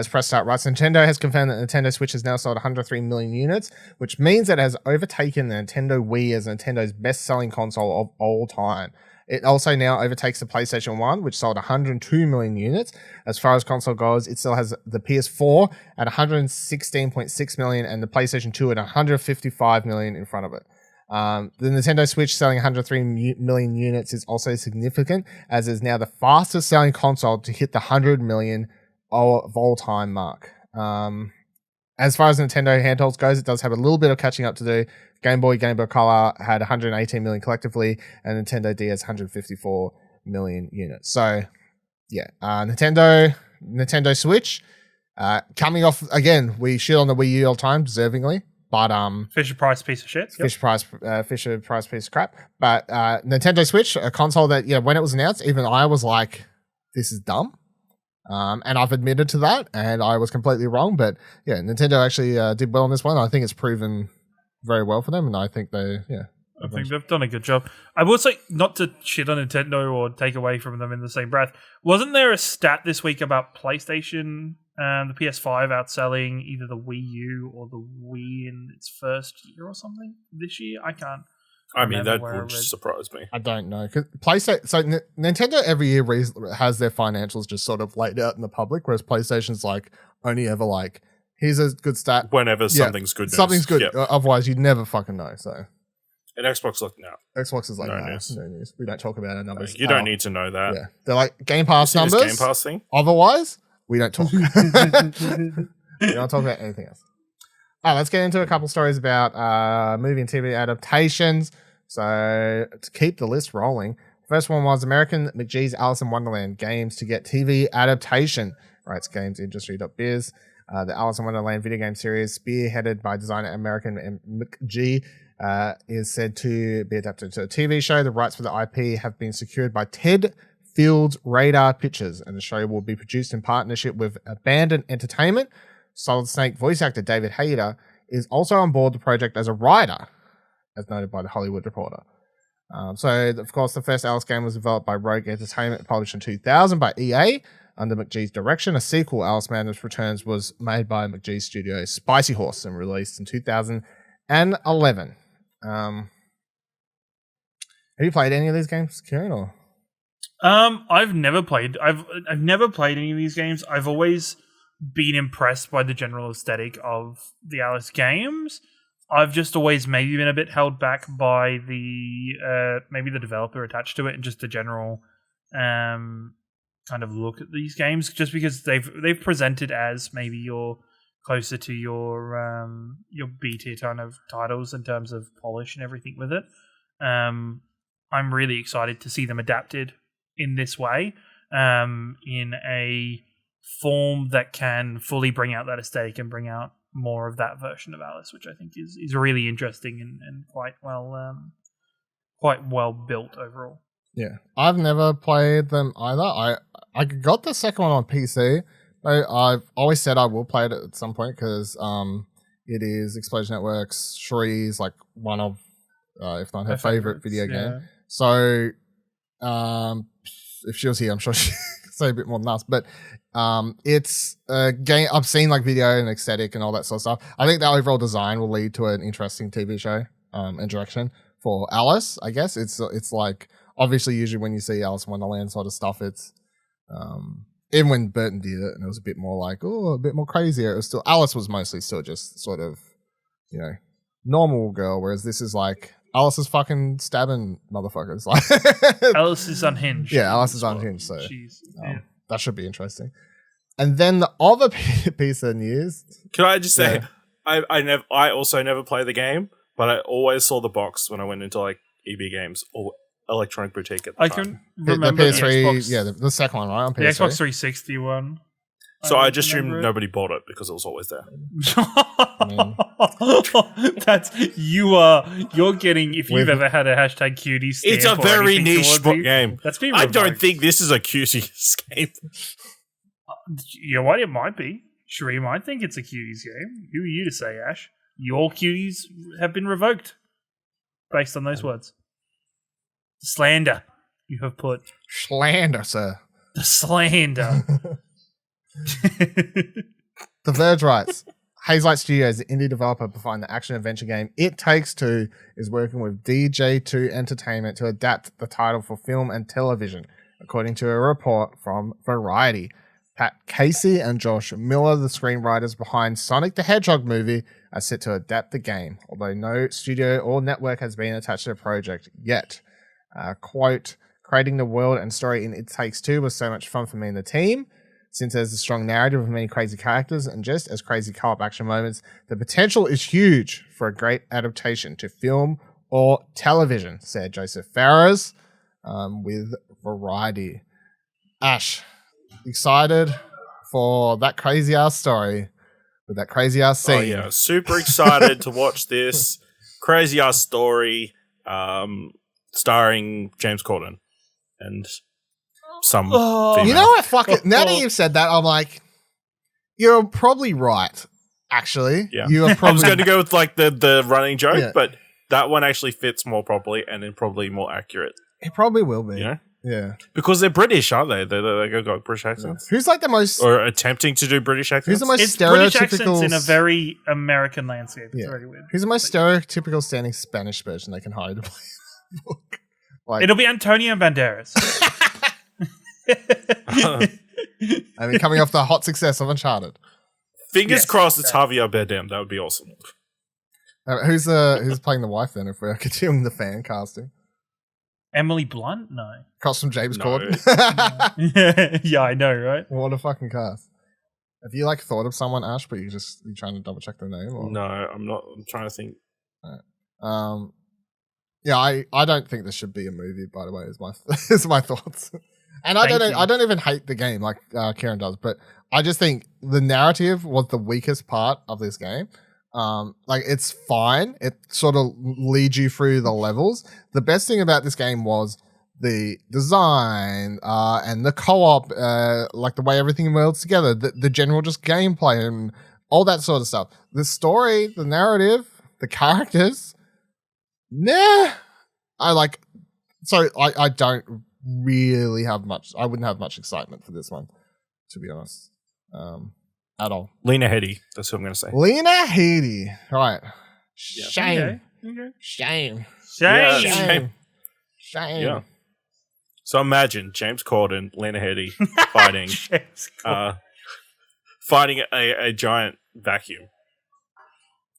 press start writes. Nintendo has confirmed that Nintendo Switch has now sold 103 million units, which means it has overtaken the Nintendo Wii as Nintendo's best-selling console of all time. It also now overtakes the PlayStation 1, which sold 102 million units. As far as console goes, it still has the PS4 at 116.6 million and the PlayStation 2 at 155 million in front of it. The Nintendo Switch selling 103 million units is also significant, as it is now the fastest selling console to hit the 100 million of all-time mark. As far as Nintendo handhelds goes, it does have a little bit of catching up to do. Game Boy Color had 118 million collectively, and Nintendo DS 154 million units. So, yeah, Nintendo Switch coming off again. We shit on the Wii U all the time, deservingly. But Fisher Price piece of shit. Yep. Fisher Price piece of crap. But Nintendo Switch, a console that when it was announced, even I was like, "This is dumb," and I've admitted to that, and I was completely wrong. But yeah, Nintendo actually did well on this one. I think it's proven very well for them, and I think I think they've done a good job. I will say, not to shit on Nintendo or take away from them in the same breath, wasn't there a stat this week about PlayStation and the PS5 outselling either the Wii U or the Wii in its first year or something this year? I can't. I mean, that would surprise me. I don't know. Cause Nintendo every year has their financials just sort of laid out in the public, whereas PlayStation's like only ever like, here's a good stat. Whenever something's good news. Something's good. Yep. Otherwise, you'd never fucking know. So. And Xbox like, no. Xbox is like, no news. We don't talk about our numbers. You don't need to know that. Yeah. They're like Game Pass numbers. Game Pass thing? Otherwise, we don't talk. We don't talk about anything else. Let's get into a couple stories about movie and TV adaptations. So, to keep the list rolling, first one was American McGee's Alice in Wonderland games to get TV adaptation. Writes gamesindustry.biz. The Alice in Wonderland video game series, spearheaded by designer American McGee, is said to be adapted to a TV show. The rights for the IP have been secured by Ted Field's Radar Pictures, and the show will be produced in partnership with Abandon Entertainment. Solid Snake voice actor David Hayter is also on board the project as a writer, as noted by The Hollywood Reporter. So, of course, the first Alice game was developed by Rogue Entertainment, published in 2000 by EA under McGee's direction. A sequel, Alice Madness Returns, was made by McGee's studio Spicy Horse and released in 2011. Have you played any of these games, Ciaran? Or I've never played any of these games. I've always been impressed by the general aesthetic of the Alice games. I've just always maybe been a bit held back by the maybe the developer attached to it and just the general kind of look at these games, just because they've presented as maybe you're closer to your B-tier kind of titles in terms of polish and everything with it. I'm really excited to see them adapted in this way, in a form that can fully bring out that aesthetic and bring out more of that version of Alice, which I think is really interesting and quite well built overall. Yeah, I've never played them either. I got the second one on PC. I've always said I will play it at some point because it is Explosion Network's Shree's like one of, if not her favorite video game. So if she was here, I'm sure she'd say a bit more than us. But it's a game. I've seen like video and aesthetic and all that sort of stuff. I think the overall design will lead to an interesting TV show and direction for Alice. I guess it's like obviously usually when you see Alice in Wonderland sort of stuff, it's even when Burton did it and it was a bit more like a bit more crazier. It was still Alice was mostly still just sort of normal girl, whereas this is like Alice is fucking stabbing motherfuckers. Like Alice is unhinged. Yeah, Alice is unhinged. So that should be interesting. And then the other piece of news. Can I just say, I also never play the game, but I always saw the box when I went into like EB Games or Electronic Boutique at the time. Can remember the PS3, the second one, right? On PS3. The Xbox 360 one. So I just assumed nobody bought it because it was always there. You're getting, if you've ever had a hashtag cutie stamp. It's a very niche game. That's been I don't think this is a cuties game. You know what? It might be. Sheree might think it's a cuties game. Who are you to say, Ash? Your cuties have been revoked based on those words. Slander you have put. Slander, sir. The slander. The Verge writes, Hazelight Studios, the indie developer behind the action-adventure game It Takes Two, is working with DJ2 Entertainment to adapt the title for film and television, according to a report from Variety. Pat Casey and Josh Miller, the screenwriters behind Sonic the Hedgehog movie, are set to adapt the game, although no studio or network has been attached to the project yet. Quote, creating the world and story in It Takes Two was so much fun for me and the team. Since there's a strong narrative with many crazy characters and just as crazy co-op action moments, the potential is huge for a great adaptation to film or television, said Joseph Ferris with Variety. Ash, excited for that crazy ass story with that crazy ass scene. Oh yeah, super excited to watch this crazy ass story starring James Corden and some female. You know what? Fuck it. Now that you've said that, I'm like, you're probably right. Actually, Yeah. you are probably. I was going to go with like the running joke, but that one actually fits more properly and then probably more accurate. It probably will be. You know? Yeah. Because they're British, aren't they? They got British accents. Who's like the most, Or attempting to do British accents. who's the most It's British stereotypical accents in a very American landscape. It's Yeah. very weird. who's the most stereotypical standing Spanish person they can hire to play the book? Like, It'll be Antonio Banderas. I mean, coming off the hot success of Uncharted. Fingers Yes. crossed it's Javier Bardem. That would be awesome. Who's playing the wife then? If we're continuing the fan casting, Emily Blunt? No. across from James No. Corden. Yeah, I know, right? What a fucking cast! Have you like thought of someone, Ash, but you're trying to double check their name? Or? No, I'm not. I'm trying to think. Yeah, I don't think this should be a movie. By the way, is my thoughts. And I Thank you. I don't even hate the game like Ciaran does, but I just think the narrative was the weakest part of this game. Like it's fine. It sort of leads you through the levels. The best thing about this game was the design and the co-op, like the way everything melds together, the general just gameplay and all that sort of stuff. The story, the narrative, the characters, nah. I don't really have much. I wouldn't have much excitement for this one, to be honest, at all. Lena Headey. That's what I'm going to say. Lena Headey, right? Yeah. Shame, Okay. shame, Yeah, Shame. shame. shame. Yeah. So imagine James Corden, Lena Headey fighting, James Corden. fighting a giant vacuum.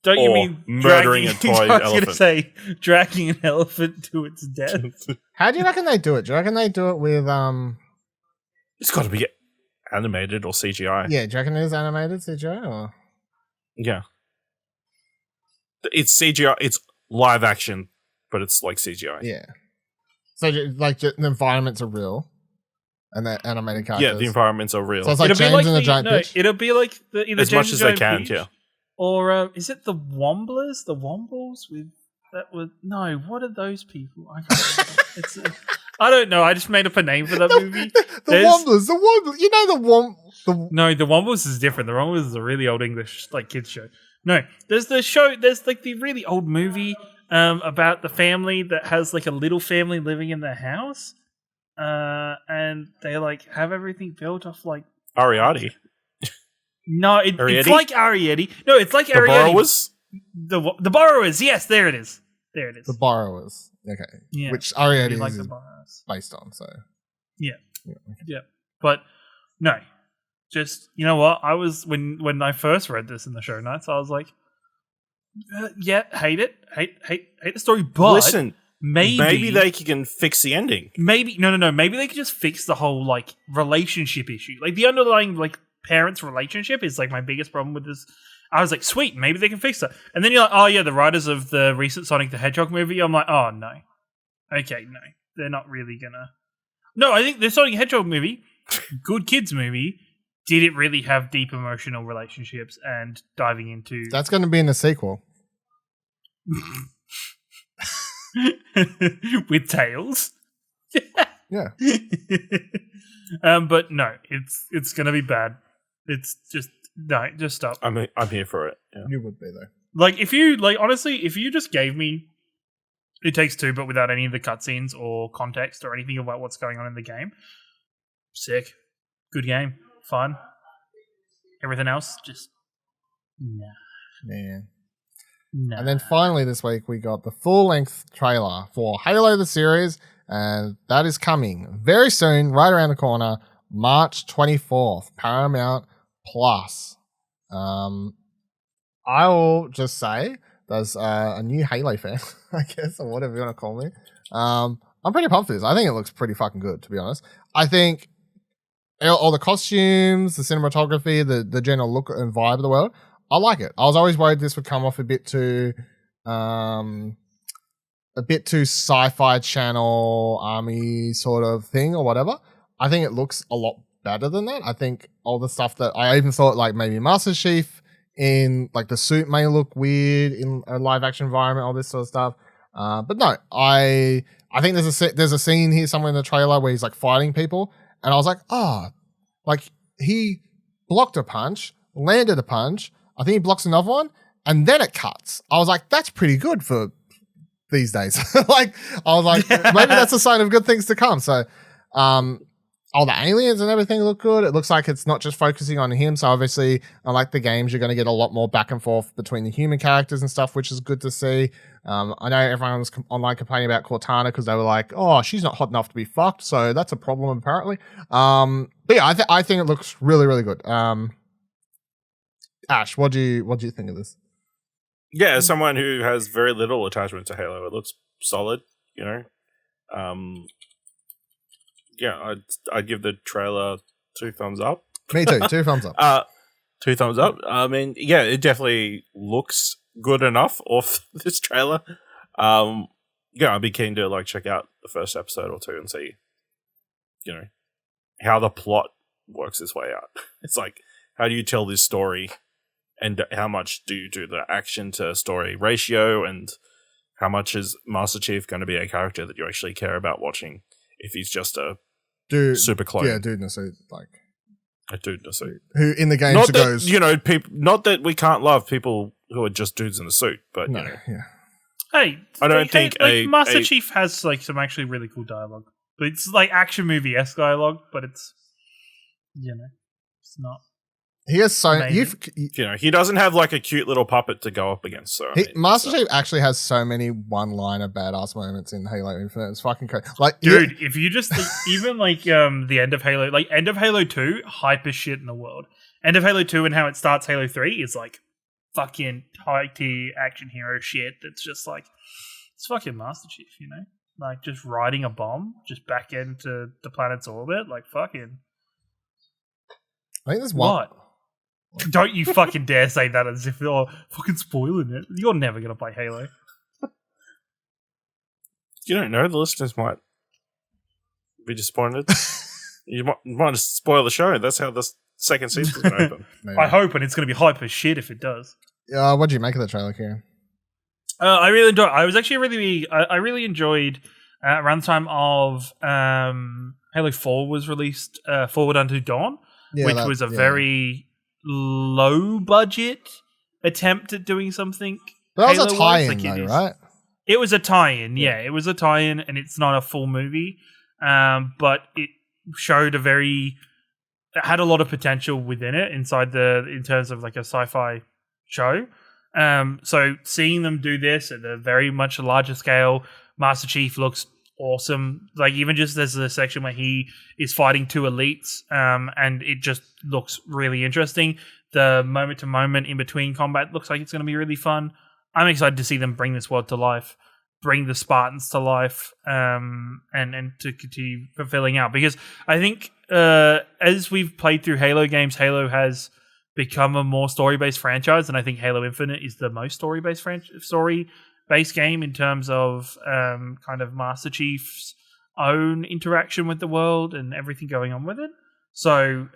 Don't you or mean murdering dragging, a toy I was going to elephant. say dragging an elephant to its death. How do you reckon they do it? Do you reckon they do it with It's got to be animated or CGI. Yeah, do you reckon it is animated CGI or? Yeah. It's CGI. It's live action, but it's like CGI. Yeah. So like the environments are real, and the animated characters. Yeah, the environments are real. So it's like James and the Giant Peach. It'll be like either As James much and as the they Giant can, Peach, yeah. Or is it the Womblers? The Wombles with that was no. What are those people? I can't remember. It's I don't know. I just made up a name for that movie. The Womblers. You know the No, the Wombles is different. The Wombles is a really old English like kids show. No, there's the show. There's like the really old movie about the family that has like a little family living in their house, and they like have everything built off like Ariadne. no, it's Arietti? like Arietti. No, it's like The Arietti. Borrowers? The Borrowers. Yes, there it is. There it is. The Borrowers. Okay. Yeah. Which Ariadne like is the Borrowers. based on. So. Yeah. Okay. Yeah. But no, just you know what? I was when I first read this in the show notes, I was like, yeah, hate it, hate the story. But Listen, maybe they can fix the ending. Maybe no. Maybe they could just fix the whole like relationship issue, like the underlying like parents' relationship is like my biggest problem with this. I was like, sweet, maybe they can fix that. And then you're like, oh yeah, the writers of the recent Sonic the Hedgehog movie. I'm like, oh no, okay, no, they're not really gonna. No, I think the Sonic the Hedgehog movie, good kids movie, did it really have deep emotional relationships and diving into That's going to be in the sequel. with tails. Yeah. But no, it's gonna be bad. It's just no, just stop. I'm here for it. Yeah. You would be though. Like if you like honestly, if you just gave me It Takes Two, but without any of the cutscenes or context or anything about what's going on in the game, sick, good game, fun. Everything else, just nah. Man. Nah. And then finally this week we got the full-length trailer for Halo the series, and that is coming very soon, right around the corner, March 24th, Paramount Plus. I will just say, there's a new Halo fan, I guess, or whatever you want to call me. I'm pretty pumped for this. I think it looks pretty fucking good, to be honest. I think all the costumes, the cinematography, the general look and vibe of the world, I like it. I was always worried this would come off a bit too sci-fi channel army sort of thing or whatever. I think it looks a lot better than that. I think all the stuff that I even thought, like maybe Master Chief in like the suit may look weird in a live action environment, all this sort of stuff. But no, I think there's a scene here somewhere in the trailer where he's like fighting people, and I was like, like he blocked a punch, landed a punch. I think he blocks another one, and then it cuts. I was like, that's pretty good for these days. Like, I was like, maybe that's a sign of good things to come. So, all the aliens and everything look good. It looks like it's not just focusing on him. So obviously, unlike the games, you're going to get a lot more back and forth between the human characters and stuff, which is good to see. I know everyone was online complaining about Cortana because they were like, "Oh, she's not hot enough to be fucked," so that's a problem apparently. But yeah, I think it looks really, really good. Ash, what do you think of this? Yeah, as someone who has very little attachment to Halo, it looks solid. You know, yeah, I'd give the trailer 2 thumbs up. Me too, 2 thumbs up. 2 thumbs up. I mean, yeah, it definitely looks good enough off this trailer. Yeah, I'd be keen to like check out the first episode or 2 and see, you know, how the plot works its way out. It's like, how do you tell this story, and how much do you do the action to story ratio, and how much is Master Chief going to be a character that you actually care about watching if he's just a super clone? Yeah, dude in a suit, like a dude in a suit who in the game not that, goes, you know, people. Not that we can't love people who are just dudes in a suit, but no, you know, yeah. Hey, I don't think like, Master Chief has like some actually really cool dialogue. But it's like action movie-esque dialogue, but it's, you know, it's not. He has so you know, he doesn't have like a cute little puppet to go up against. So Master Chief actually has so many one-liner badass moments in Halo Infinite. It's fucking crazy. Like, dude, if you just even like the end of Halo, like end of Halo 2, hyper shit in the world. End of Halo 2 and how it starts Halo 3 is like fucking high tier action hero shit. That's just like, it's fucking Master Chief, you know, like just riding a bomb just back into the planet's orbit, like fucking. I think there's one. What? Don't you fucking dare say that as if you're fucking spoiling it. You're never going to play Halo. You don't know. The listeners might be disappointed. You might spoil the show. That's how the second season's going to open. I hope, and it's going to be hype as shit if it does. What do you make of the trailer, Ciaran? I really enjoyed. I was actually I really enjoyed around the time of Halo 4 was released, Forward Unto Dawn, which was a very low budget attempt at doing something. But that was a tie-in, though, right? It was a tie-in, yeah. It was a tie-in, and it's not a full movie, but it showed it had a lot of potential within it in terms of like a sci-fi show. So seeing them do this at a very much larger scale, Master Chief looks awesome. Like even just there's a section where he is fighting 2 elites, and it just looks really interesting. The moment to moment in between combat looks like it's going to be really fun. I'm excited to see them bring this world to life, bring the Spartans to life, and to continue fulfilling out. Because I think as we've played through Halo games, Halo has become a more story-based franchise, and I think Halo Infinite is the most story-based game in terms of kind of Master Chief's own interaction with the world and everything going on with it. So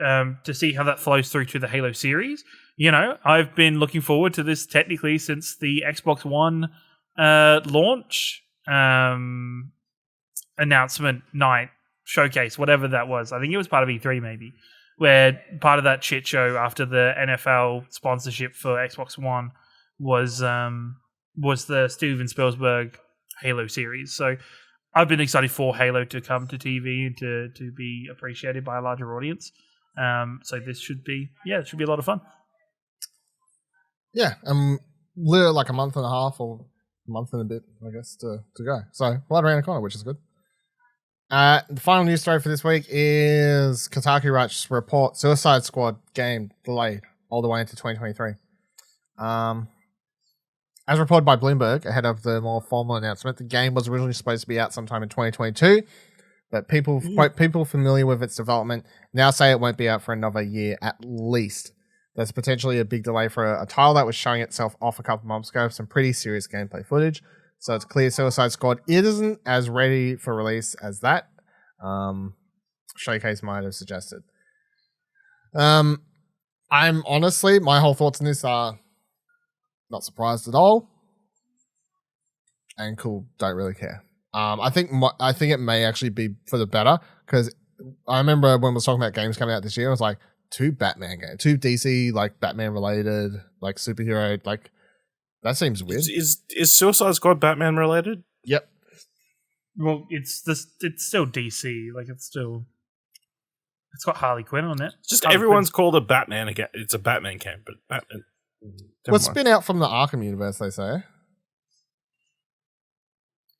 to see how that flows through to the Halo series, you know, I've been looking forward to this technically since the Xbox One launch announcement night showcase, whatever that was. I think it was part of E3 maybe, where part of that shit show after the NFL sponsorship for Xbox One was the Steven Spielberg Halo series. So I've been excited for Halo to come to TV and to be appreciated by a larger audience. So this should be a lot of fun. Yeah, literally like a month and a half or a month and a bit, I guess, to go. So right around the corner, which is good. The final news story for this week is Kotaku writes report Suicide Squad game delayed all the way into 2023. As reported by Bloomberg ahead of the more formal announcement, the game was originally supposed to be out sometime in 2022, but people familiar with its development now say it won't be out for another year at least. There's potentially a big delay for a title that was showing itself off a couple months ago with some pretty serious gameplay footage. So it's clear Suicide Squad isn't as ready for release as that showcase might have suggested. I'm honestly, my whole thoughts on this are not surprised at all, and cool, don't really care. I think it may actually be for the better, because I remember when we were talking about games coming out this year, I was like, two Batman games, two DC like Batman related, like superhero, like that seems weird. Is Suicide Squad Batman related? Yep. Well, it's still DC, like it's got Harley Quinn on it. Just Harley everyone's Quinn's- called a Batman again. It's a Batman game, but Batman. Well, it's been out from the Arkham universe, they say.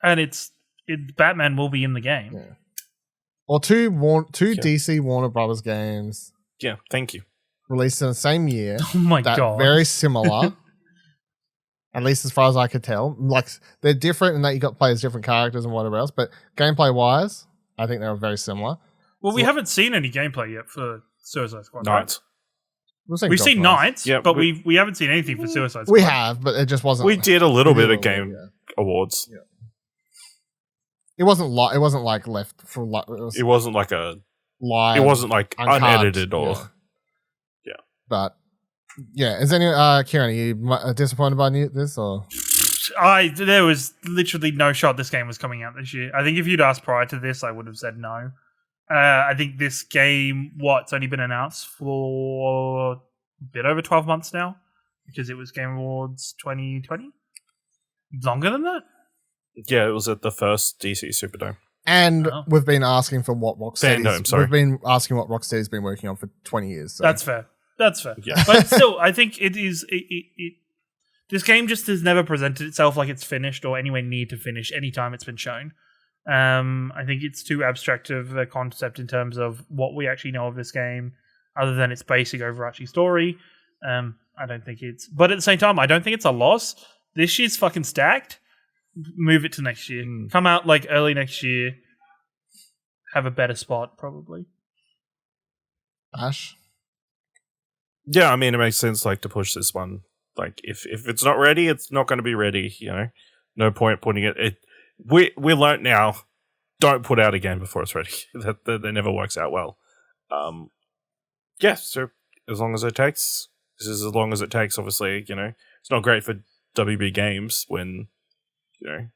and Batman will be in the game. Yeah. Or two DC Warner Brothers games. Yeah, thank you. Released in the same year. Oh my that god, very similar. At least as far as I could tell. Like, they're different in that you got to play as different characters and whatever else, but gameplay-wise, I think they're very similar. Well, we haven't seen any gameplay yet for Suicide Squad. Knights. We've seen Knights, Yeah, but we haven't seen anything for Suicide Squad. We have, but it just wasn't. We did a little bit of game awards. Yeah. It wasn't like left for like. It wasn't like a live. It wasn't like uncut, unedited or. Yeah. But yeah, is any Ciaran, are you disappointed by this or? There was literally no shot this game was coming out this year. I think if you'd asked prior to this, I would have said no. I think this game, it's only been announced for a bit over 12 months now, because it was Game Awards 2020. Longer than that? Yeah, it was at the first DC Superdome. And we've been asking for what Rocksteady's... sorry. We've been asking what Rocksteady's been working on for 20 years. So. That's fair. Yeah. But still, I think it is... this game just has never presented itself like it's finished or anywhere near to finish any time it's been shown. I think it's too abstract of a concept in terms of what we actually know of this game, other than its basic overarching story. I don't think it's... But at the same time, I don't think it's a loss. This year's fucking stacked. Move it to next year. Come out like early next year. Have a better spot, probably. Ash? Yeah, I mean, it makes sense like to push this one. Like, if it's not ready, it's not going to be ready, you know? No point putting it... We learnt now, don't put out a game before it's ready. that never works out well. Yeah, so as long as it takes. This is as long as it takes, obviously, you know. It's not great for WB Games when, you know,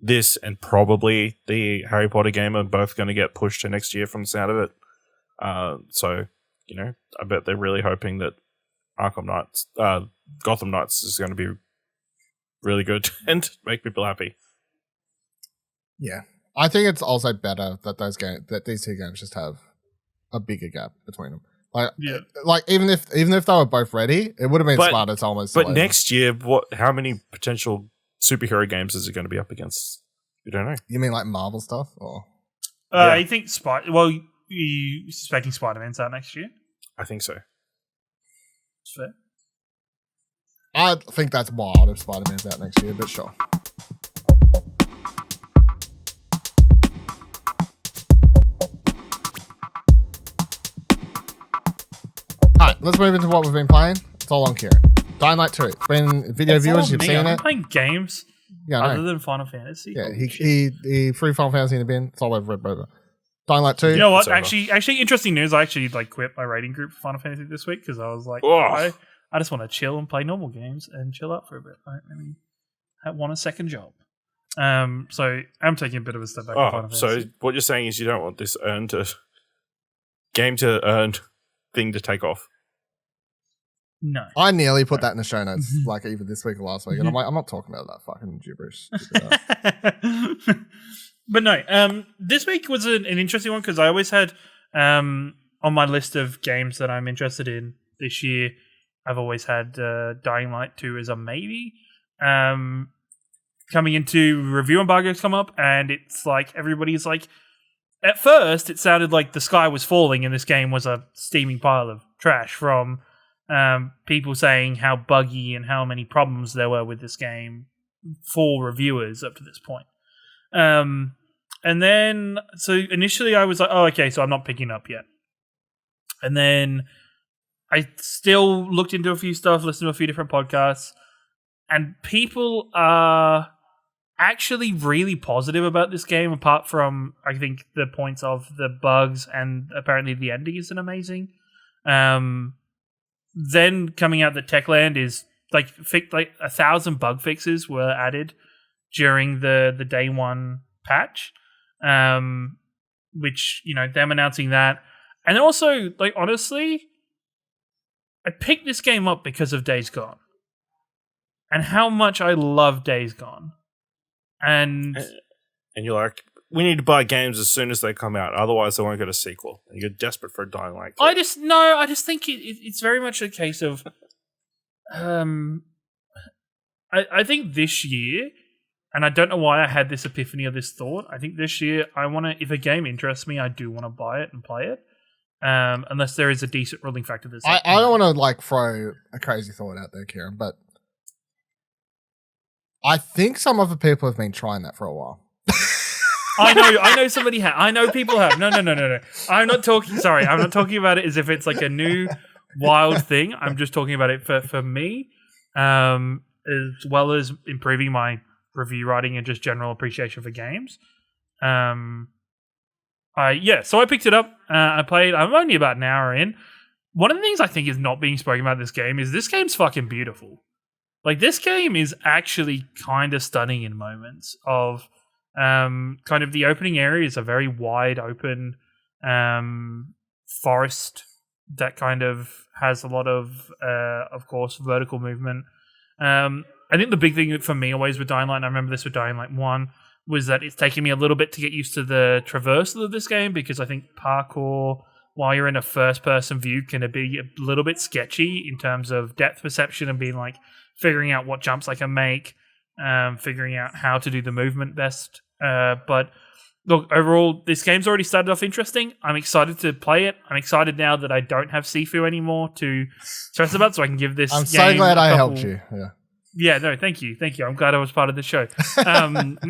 this and probably the Harry Potter game are both going to get pushed to next year from the sound of it. So, you know, I bet they're really hoping that Gotham Knights is going to be really good and make people happy. Yeah. I think it's also better that these two games just have a bigger gap between them. Like even if they were both ready, it would have been smarter to almost. But next year, how many potential superhero games is it going to be up against? You don't know. You mean like Marvel stuff, or? Yeah. I think you suspecting Spider-Man's out next year? I think so. That's fair. I think that's wild if Spider-Man's out next year, but sure. Alright, let's move into what we've been playing. It's all on Ciaran. Dying Light 2. Been video viewers, you've seen it. I'm playing games other than Final Fantasy. Yeah, he threw Final Fantasy in the bin. It's all over Red Rover. Dying Light 2. You know what? Actually, interesting news. I actually quit my rating group for Final Fantasy this week because I was like, I just want to chill and play normal games and chill out for a bit. I want a second job. So I'm taking a bit of a step back. From Final Fantasy. So what you're saying is you don't want this game to earn thing to take off. No. I nearly put that in the show notes, like either this week or last week, and I'm like, I'm not talking about that fucking gibberish. But no, this week was an interesting one because I always had on my list of games that I'm interested in this year, I've always had Dying Light 2 as a maybe. Coming into review embargoes come up, and it's like everybody's like, at first, it sounded like the sky was falling and this game was a steaming pile of trash from people saying how buggy and how many problems there were with this game for reviewers up to this point. And then, so initially I was like, oh, okay, so I'm not picking up yet. And then I still looked into a few stuff, listened to a few different podcasts, and people are actually really positive about this game, apart from, I think, the points of the bugs, and apparently the ending isn't amazing. Then coming out that Techland is like 1,000 bug fixes were added during the day one patch, which, you know, them announcing that. And then also, like, honestly, I picked this game up because of Days Gone and how much I love Days Gone. And you're like, we need to buy games as soon as they come out, otherwise they won't get a sequel. And you're desperate for a Dying Light 2. I just think it's very much a case of, I think this year, and I don't know why I had this epiphany of this thought. I think this year if a game interests me, I do want to buy it and play it. Unless there is a decent ruling factor. I don't want to like throw a crazy thought out there, Ciaran, but I think some other people have been trying that for a while. I know somebody I know people have. No. I'm not talking about it as if it's like a new wild thing. I'm just talking about it for me, as well as improving my review writing and just general appreciation for games. So I picked it up. I played. I'm only about an hour in. One of the things I think is not being spoken about this game is this game's fucking beautiful. Like, this game is actually kind of stunning in moments of kind of the opening area is a very wide open forest that kind of has a lot of course, vertical movement. I think the big thing for me always with Dying Light, and I remember this with Dying Light 1, was that it's taken me a little bit to get used to the traversal of this game, because I think parkour, while you're in a first-person view, can be a little bit sketchy in terms of depth perception and being like figuring out what jumps I can make, figuring out how to do the movement best. But look, overall, this game's already started off interesting. I'm excited to play it. I'm excited now that I don't have Sifu anymore to stress about, so I can give this game so glad I helped you. Yeah. Yeah, no, thank you. I'm glad I was part of the show. That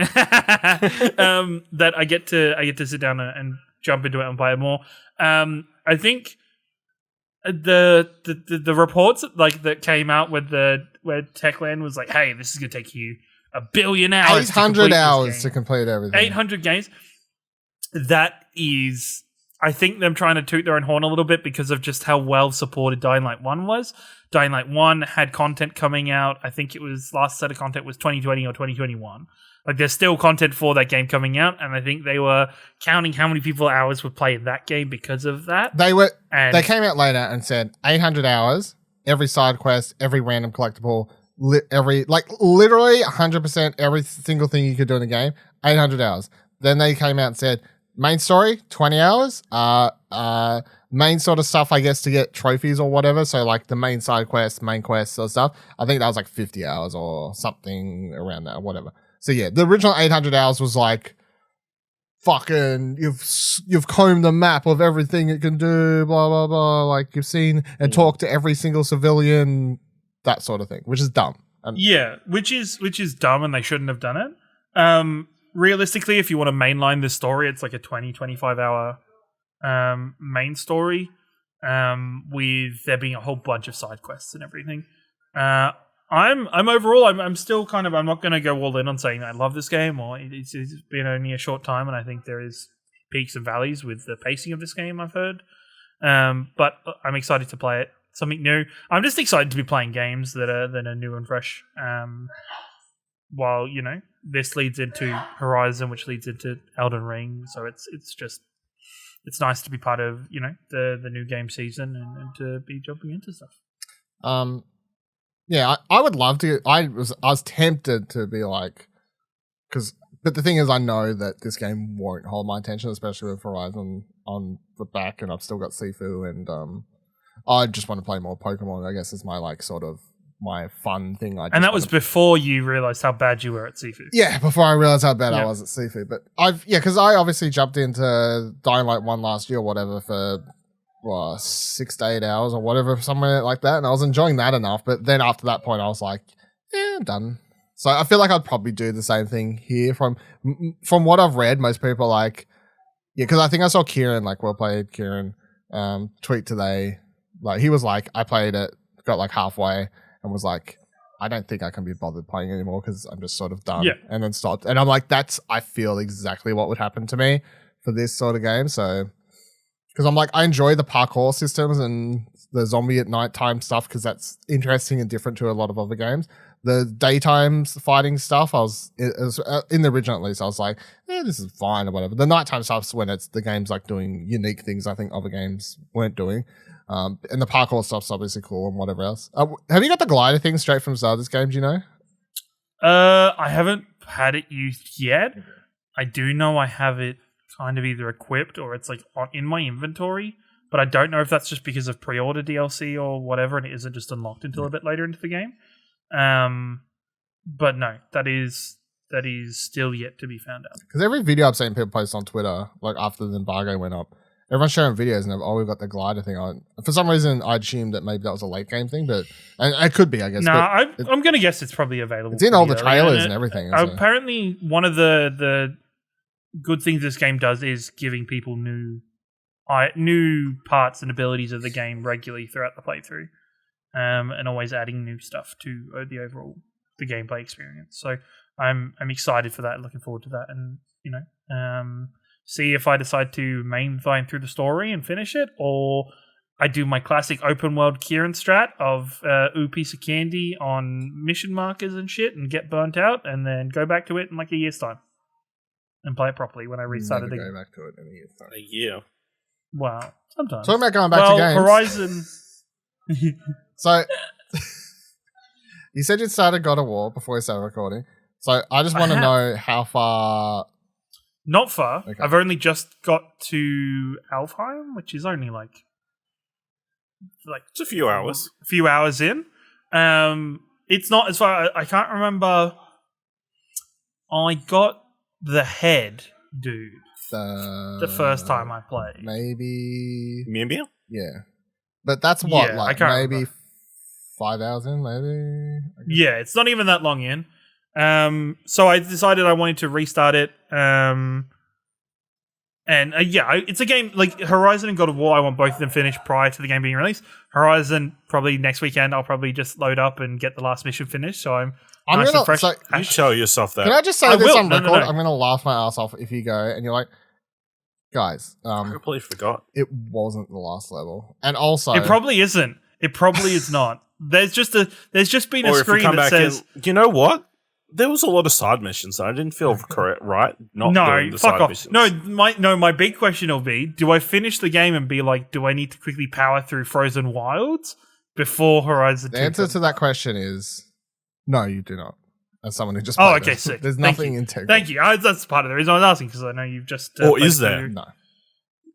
I get to sit down and jump into it and play it more. I think the reports like that came out where Techland was like, "Hey, this is going to take you 1 billion hours, 800 hours to complete everything, 800 games." That is, I think, them trying to toot their own horn a little bit because of just how well supported Dying Light 1 was. Dying Light 1 had content coming out. I think it was last set of content was 2020 or 2021. Like, there's still content for that game coming out, and I think they were counting how many people hours would play that game because of that. They came out later and said 800 hours, every side quest, every random collectible, literally 100% every single thing you could do in the game, 800 hours. Then they came out and said main story 20 hours, main sort of stuff, I guess, to get trophies or whatever. So like the main side quests, main quests sort of stuff. I think that was like 50 hours or something around that or whatever. So yeah, the original 800 hours was like, fucking, you've combed the map of everything it can do, blah, blah, blah. Like, you've seen and talked to every single civilian, that sort of thing, which is dumb. Yeah, which is dumb, and they shouldn't have done it. Realistically, if you want to mainline this story, it's like a 20-25 hour main story, with there being a whole bunch of side quests and everything. I'm overall, I'm still kind of, I'm not going to go all in on saying I love this game, or it's been only a short time, and I think there is peaks and valleys with the pacing of this game, I've heard. But I'm excited to play it. Something new. I'm just excited to be playing games that are new and fresh. While, you know, this leads into Horizon, which leads into Elden Ring, so it's nice to be part of, you know, the new game season and to be jumping into stuff. Yeah, I would love to. I was tempted to be like, but the thing is, I know that this game won't hold my attention, especially with Horizon on the back, and I've still got Sifu, and I just want to play more Pokemon. I guess is my like sort of my fun thing. And that was before you realized how bad you were at Sifu. Yeah, before I realized how bad I was at Sifu. But because I obviously jumped into Dying Light 1 last year or whatever for 6 to 8 hours or whatever, somewhere like that. And I was enjoying that enough. But then after that point, I was like, I'm done. So I feel like I'd probably do the same thing here. From what I've read, most people are like, because I think I saw Ciaran, like well played Ciaran, tweet today. Like he was like, I played it, got like halfway, and was like, I don't think I can be bothered playing anymore because I'm just sort of done. Yeah. And then stopped. And I'm like, I feel exactly what would happen to me for this sort of game. So, because I'm like, I enjoy the parkour systems and the zombie at nighttime stuff because that's interesting and different to a lot of other games. The daytime fighting stuff, in the original at least, I was like, this is fine or whatever. The nighttime stuff's when the game's like doing unique things I think other games weren't doing. And the parkour stuff's obviously cool and whatever else. Have you got the glider thing straight from Zelda's game, do you know? I haven't had it used yet. I do know I have it kind of either equipped or it's like in my inventory, but I don't know if that's just because of pre-order DLC or whatever and it isn't just unlocked until a bit later into the game. But no, that is still yet to be found out. Because every video I've seen people post on Twitter, like after the embargo went up, everyone's showing videos and we've got the glider thing on. For some reason, I assumed that maybe that was a late game thing, but and it could be, I guess. No, I'm going to guess it's probably available. It's in all the trailers and everything. Apparently, one of the good things this game does is giving people new parts and abilities of the game regularly throughout the playthrough, and always adding new stuff to the gameplay experience. So I'm excited for that, looking forward to that, and see if I decide to mainline through the story and finish it, or I do my classic open world Ciaran strat of piece of candy on mission markers and shit and get burnt out and then go back to it in like a year's time and play it properly when I restart it again. Go back to it in a year's time. A year. Wow. Sometimes. Talking about going back to games. Horizon. So, you said you'd started God of War before we started recording. So, I just want to know how far... Not far. Okay. I've only just got to Alfheim, which is only like it's a few hours. A few hours in. It's not as far. I can't remember. I got the head dude the first time I played. Maybe Mimir? Yeah, but that's what maybe remember. 5 hours in. Maybe. Yeah, it's not even that long in. So I decided I wanted to restart it. It's a game like Horizon and God of War. I want both of them finished prior to the game being released. Horizon probably next weekend. I'll probably just load up and get the last mission finished. So I'm nice and fresh. You tell yourself that. Can I just say this on record? No. I'm going to laugh my ass off if you go and you're like, guys, I completely forgot. It wasn't the last level, and also it probably isn't. It probably is not. There's just been a screen that says, you know what? There was a lot of side missions. I didn't feel correct, right? Doing the fuck side off. missions. My big question will be, do I finish the game and be like, do I need to quickly power through Frozen Wilds before Horizon 2? The answer to that question is no, you do not. As someone who just played okay, sick. There's nothing integral. Thank you. That's part of the reason I was asking, because I know you've just... or is there?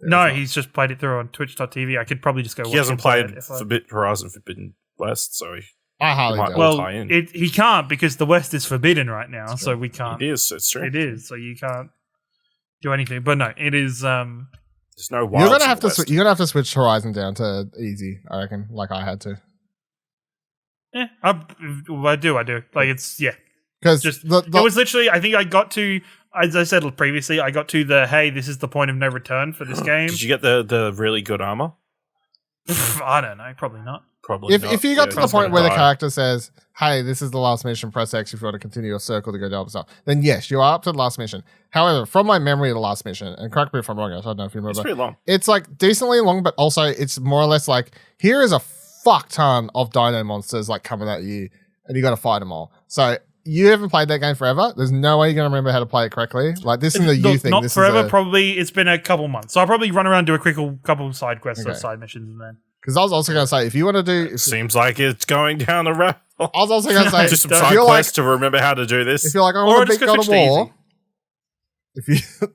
No, he's just played it through on twitch.tv. I could probably just go watch it. He hasn't played Horizon Forbidden West, so I highly doubt. Well, he can't because the West is forbidden right now, so we can't. It is. It's true. It is, so you can't do anything. But no, it is. There's no wilds. You're gonna have to switch Horizon down to easy. I reckon, like I had to. Yeah, I do. Like it's because just it was literally. I think I got to. As I said previously, I got to this is the point of no return for this game. Did you get the really good armor? I don't know. Probably not. Probably not. If you got to the point where the character says, hey, this is the last mission, press X if you want to continue your circle to go down stuff, then yes, you are up to the last mission. However, from my memory of the last mission, and correct me if I'm wrong, I don't know if you remember. It's pretty long. It's like decently long, but also it's more or less like, here is a fuck ton of dino monsters like coming at you, and you got to fight them all. So you haven't played that game forever. There's no way you're going to remember how to play it correctly. Like, this is a you thing. Not forever, probably. It's been a couple months. So I'll probably run around, do a couple side quests or side missions, and then... Because I was also going to say, if you want to do... Seems like it's going down the road. I was also going to say... Just some side quests to remember how to do this. If you're like, I want to beat God of War... If you...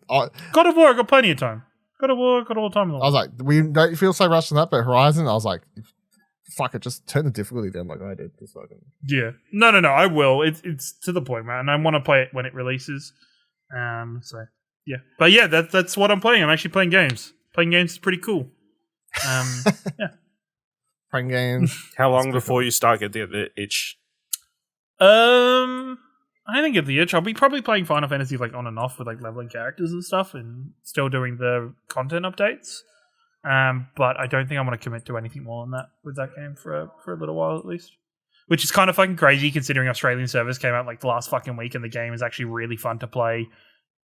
God of War, I got plenty of time. God of War, got all the time. I was like, we don't feel so rushed on that, but Horizon, I was like... fuck it, just turn the difficulty down like I did. Just fucking. Yeah. No, I will. It's to the point, man. I want to play it when it releases. So yeah. But yeah, that's what I'm playing. I'm actually playing games. Playing games is pretty cool. Yeah. Playing games. How long before you start getting the itch? I don't get the itch. I'll be probably playing Final Fantasy like on and off with like leveling characters and stuff, and still doing the content updates. But I don't think I'm going to commit to anything more than that with that game for a little while at least. Which is kind of fucking crazy considering Australian servers came out like the last fucking week, and the game is actually really fun to play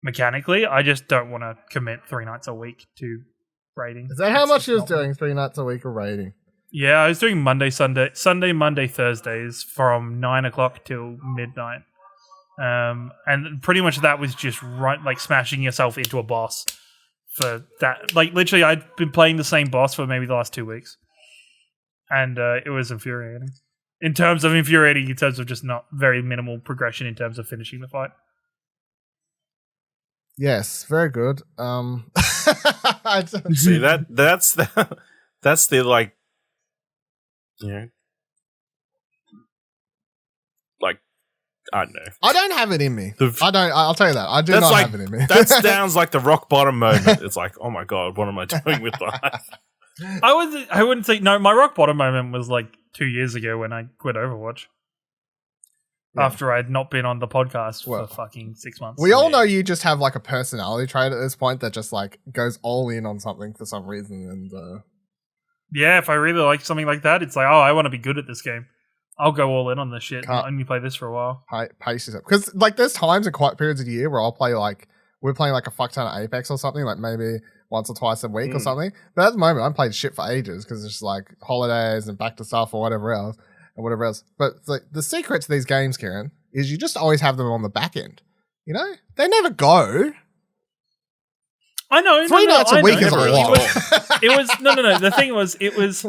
mechanically. I just don't want to commit 3 nights a week to raiding. Is that how much you was doing? 3 nights a week of raiding? Yeah, I was doing Sunday, Monday, Thursdays from 9 o'clock till midnight. And pretty much that was just smashing yourself into a boss for that. Like, literally, I'd been playing the same boss for maybe the last 2 weeks. And it was infuriating. In terms of just not very minimal progression in terms of finishing the fight. Yes, very good. See, that's the like, you know, like, I don't know. I don't have it in me. I'll tell you that. I do not have it in me. That sounds like the rock bottom moment. It's like, oh my god, what am I doing with life? I wouldn't say no. My rock bottom moment was like 2 years ago when I quit Overwatch. Yeah. After I'd not been on the podcast for fucking 6 months. We all know you just have like a personality trait at this point that just like goes all in on something for some reason. And yeah, if I really like something like that, it's like, oh, I want to be good at this game. I'll go all in on this shit and only play this for a while. Pace yourself. Because like there's times and quiet periods of the year where I'll play like, we're playing like a fuck ton of Apex or something, like maybe once or twice a week or something. But at the moment, I'm playing shit for ages because it's just like holidays and back to stuff or whatever else. But like the secret to these games, Ciaran, is you just always have them on the back end. You know? They never go. I know. 3 nights a week is a lot. It was no. The thing was, it was.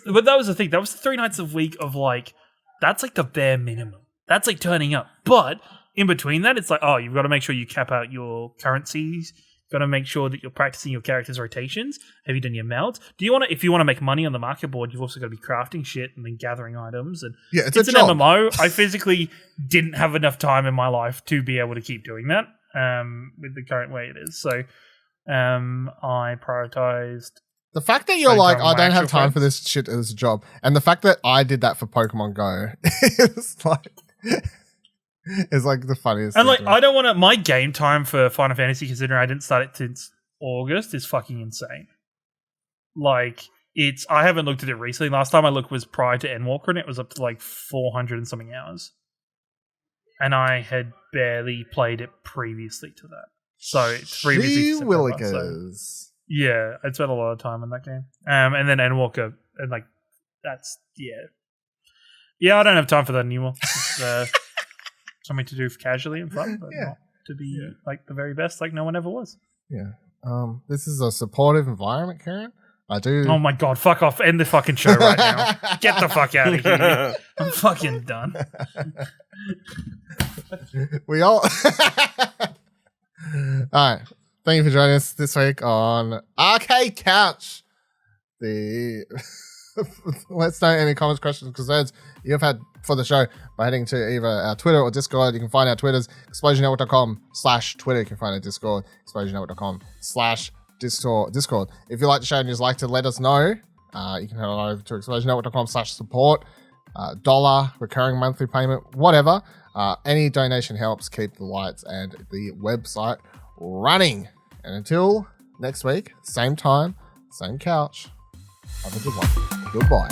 But that was the thing. That was the 3 nights a week of like, that's like the bare minimum. That's like turning up. But in between that, it's like, oh, you've got to make sure you cap out your currencies. Got to make sure that you're practicing your character's rotations. Have you done your melts? If you want to make money on the market board, you've also got to be crafting shit and then gathering items. And yeah, it's an job. MMO. I physically didn't have enough time in my life to be able to keep doing that with the current way it is. So I prioritized. The fact that you're like, I don't have time for this shit as a job, and the fact that I did that for Pokemon Go is like... It's like the funniest. And like, I don't want to. My game time for Final Fantasy, considering I didn't start it since August, is fucking insane. Like, I haven't looked at it recently. Last time I looked was prior to Endwalker, and it was up to like 400 and something hours. And I had barely played it previously to that. So it's previously. Willikers. Yeah, I spent a lot of time in that game. And then Endwalker, and like, that's yeah. I don't have time for that anymore. It's, something to do casually and fun, but not to be like the very best, like no one ever was. Yeah. This is a supportive environment, Ciaran. I do. Oh my god! Fuck off! End the fucking show right now. Get the fuck out of here. I'm fucking done. We all. All right. Thank you for joining us this week on Arcade Couch. Let us know any comments, questions, concerns you've had for the show by heading to either our Twitter or Discord. You can find our Twitters, explosionnetwork.com/Twitter. You can find our Discord, explosionnetwork.com/Discord. If you like the show and you'd like to let us know, you can head on over to explosionnetwork.com/support. $1, recurring monthly payment, whatever. Any donation helps keep the lights and the website running. And until next week, same time, same couch. Have a good one. Goodbye.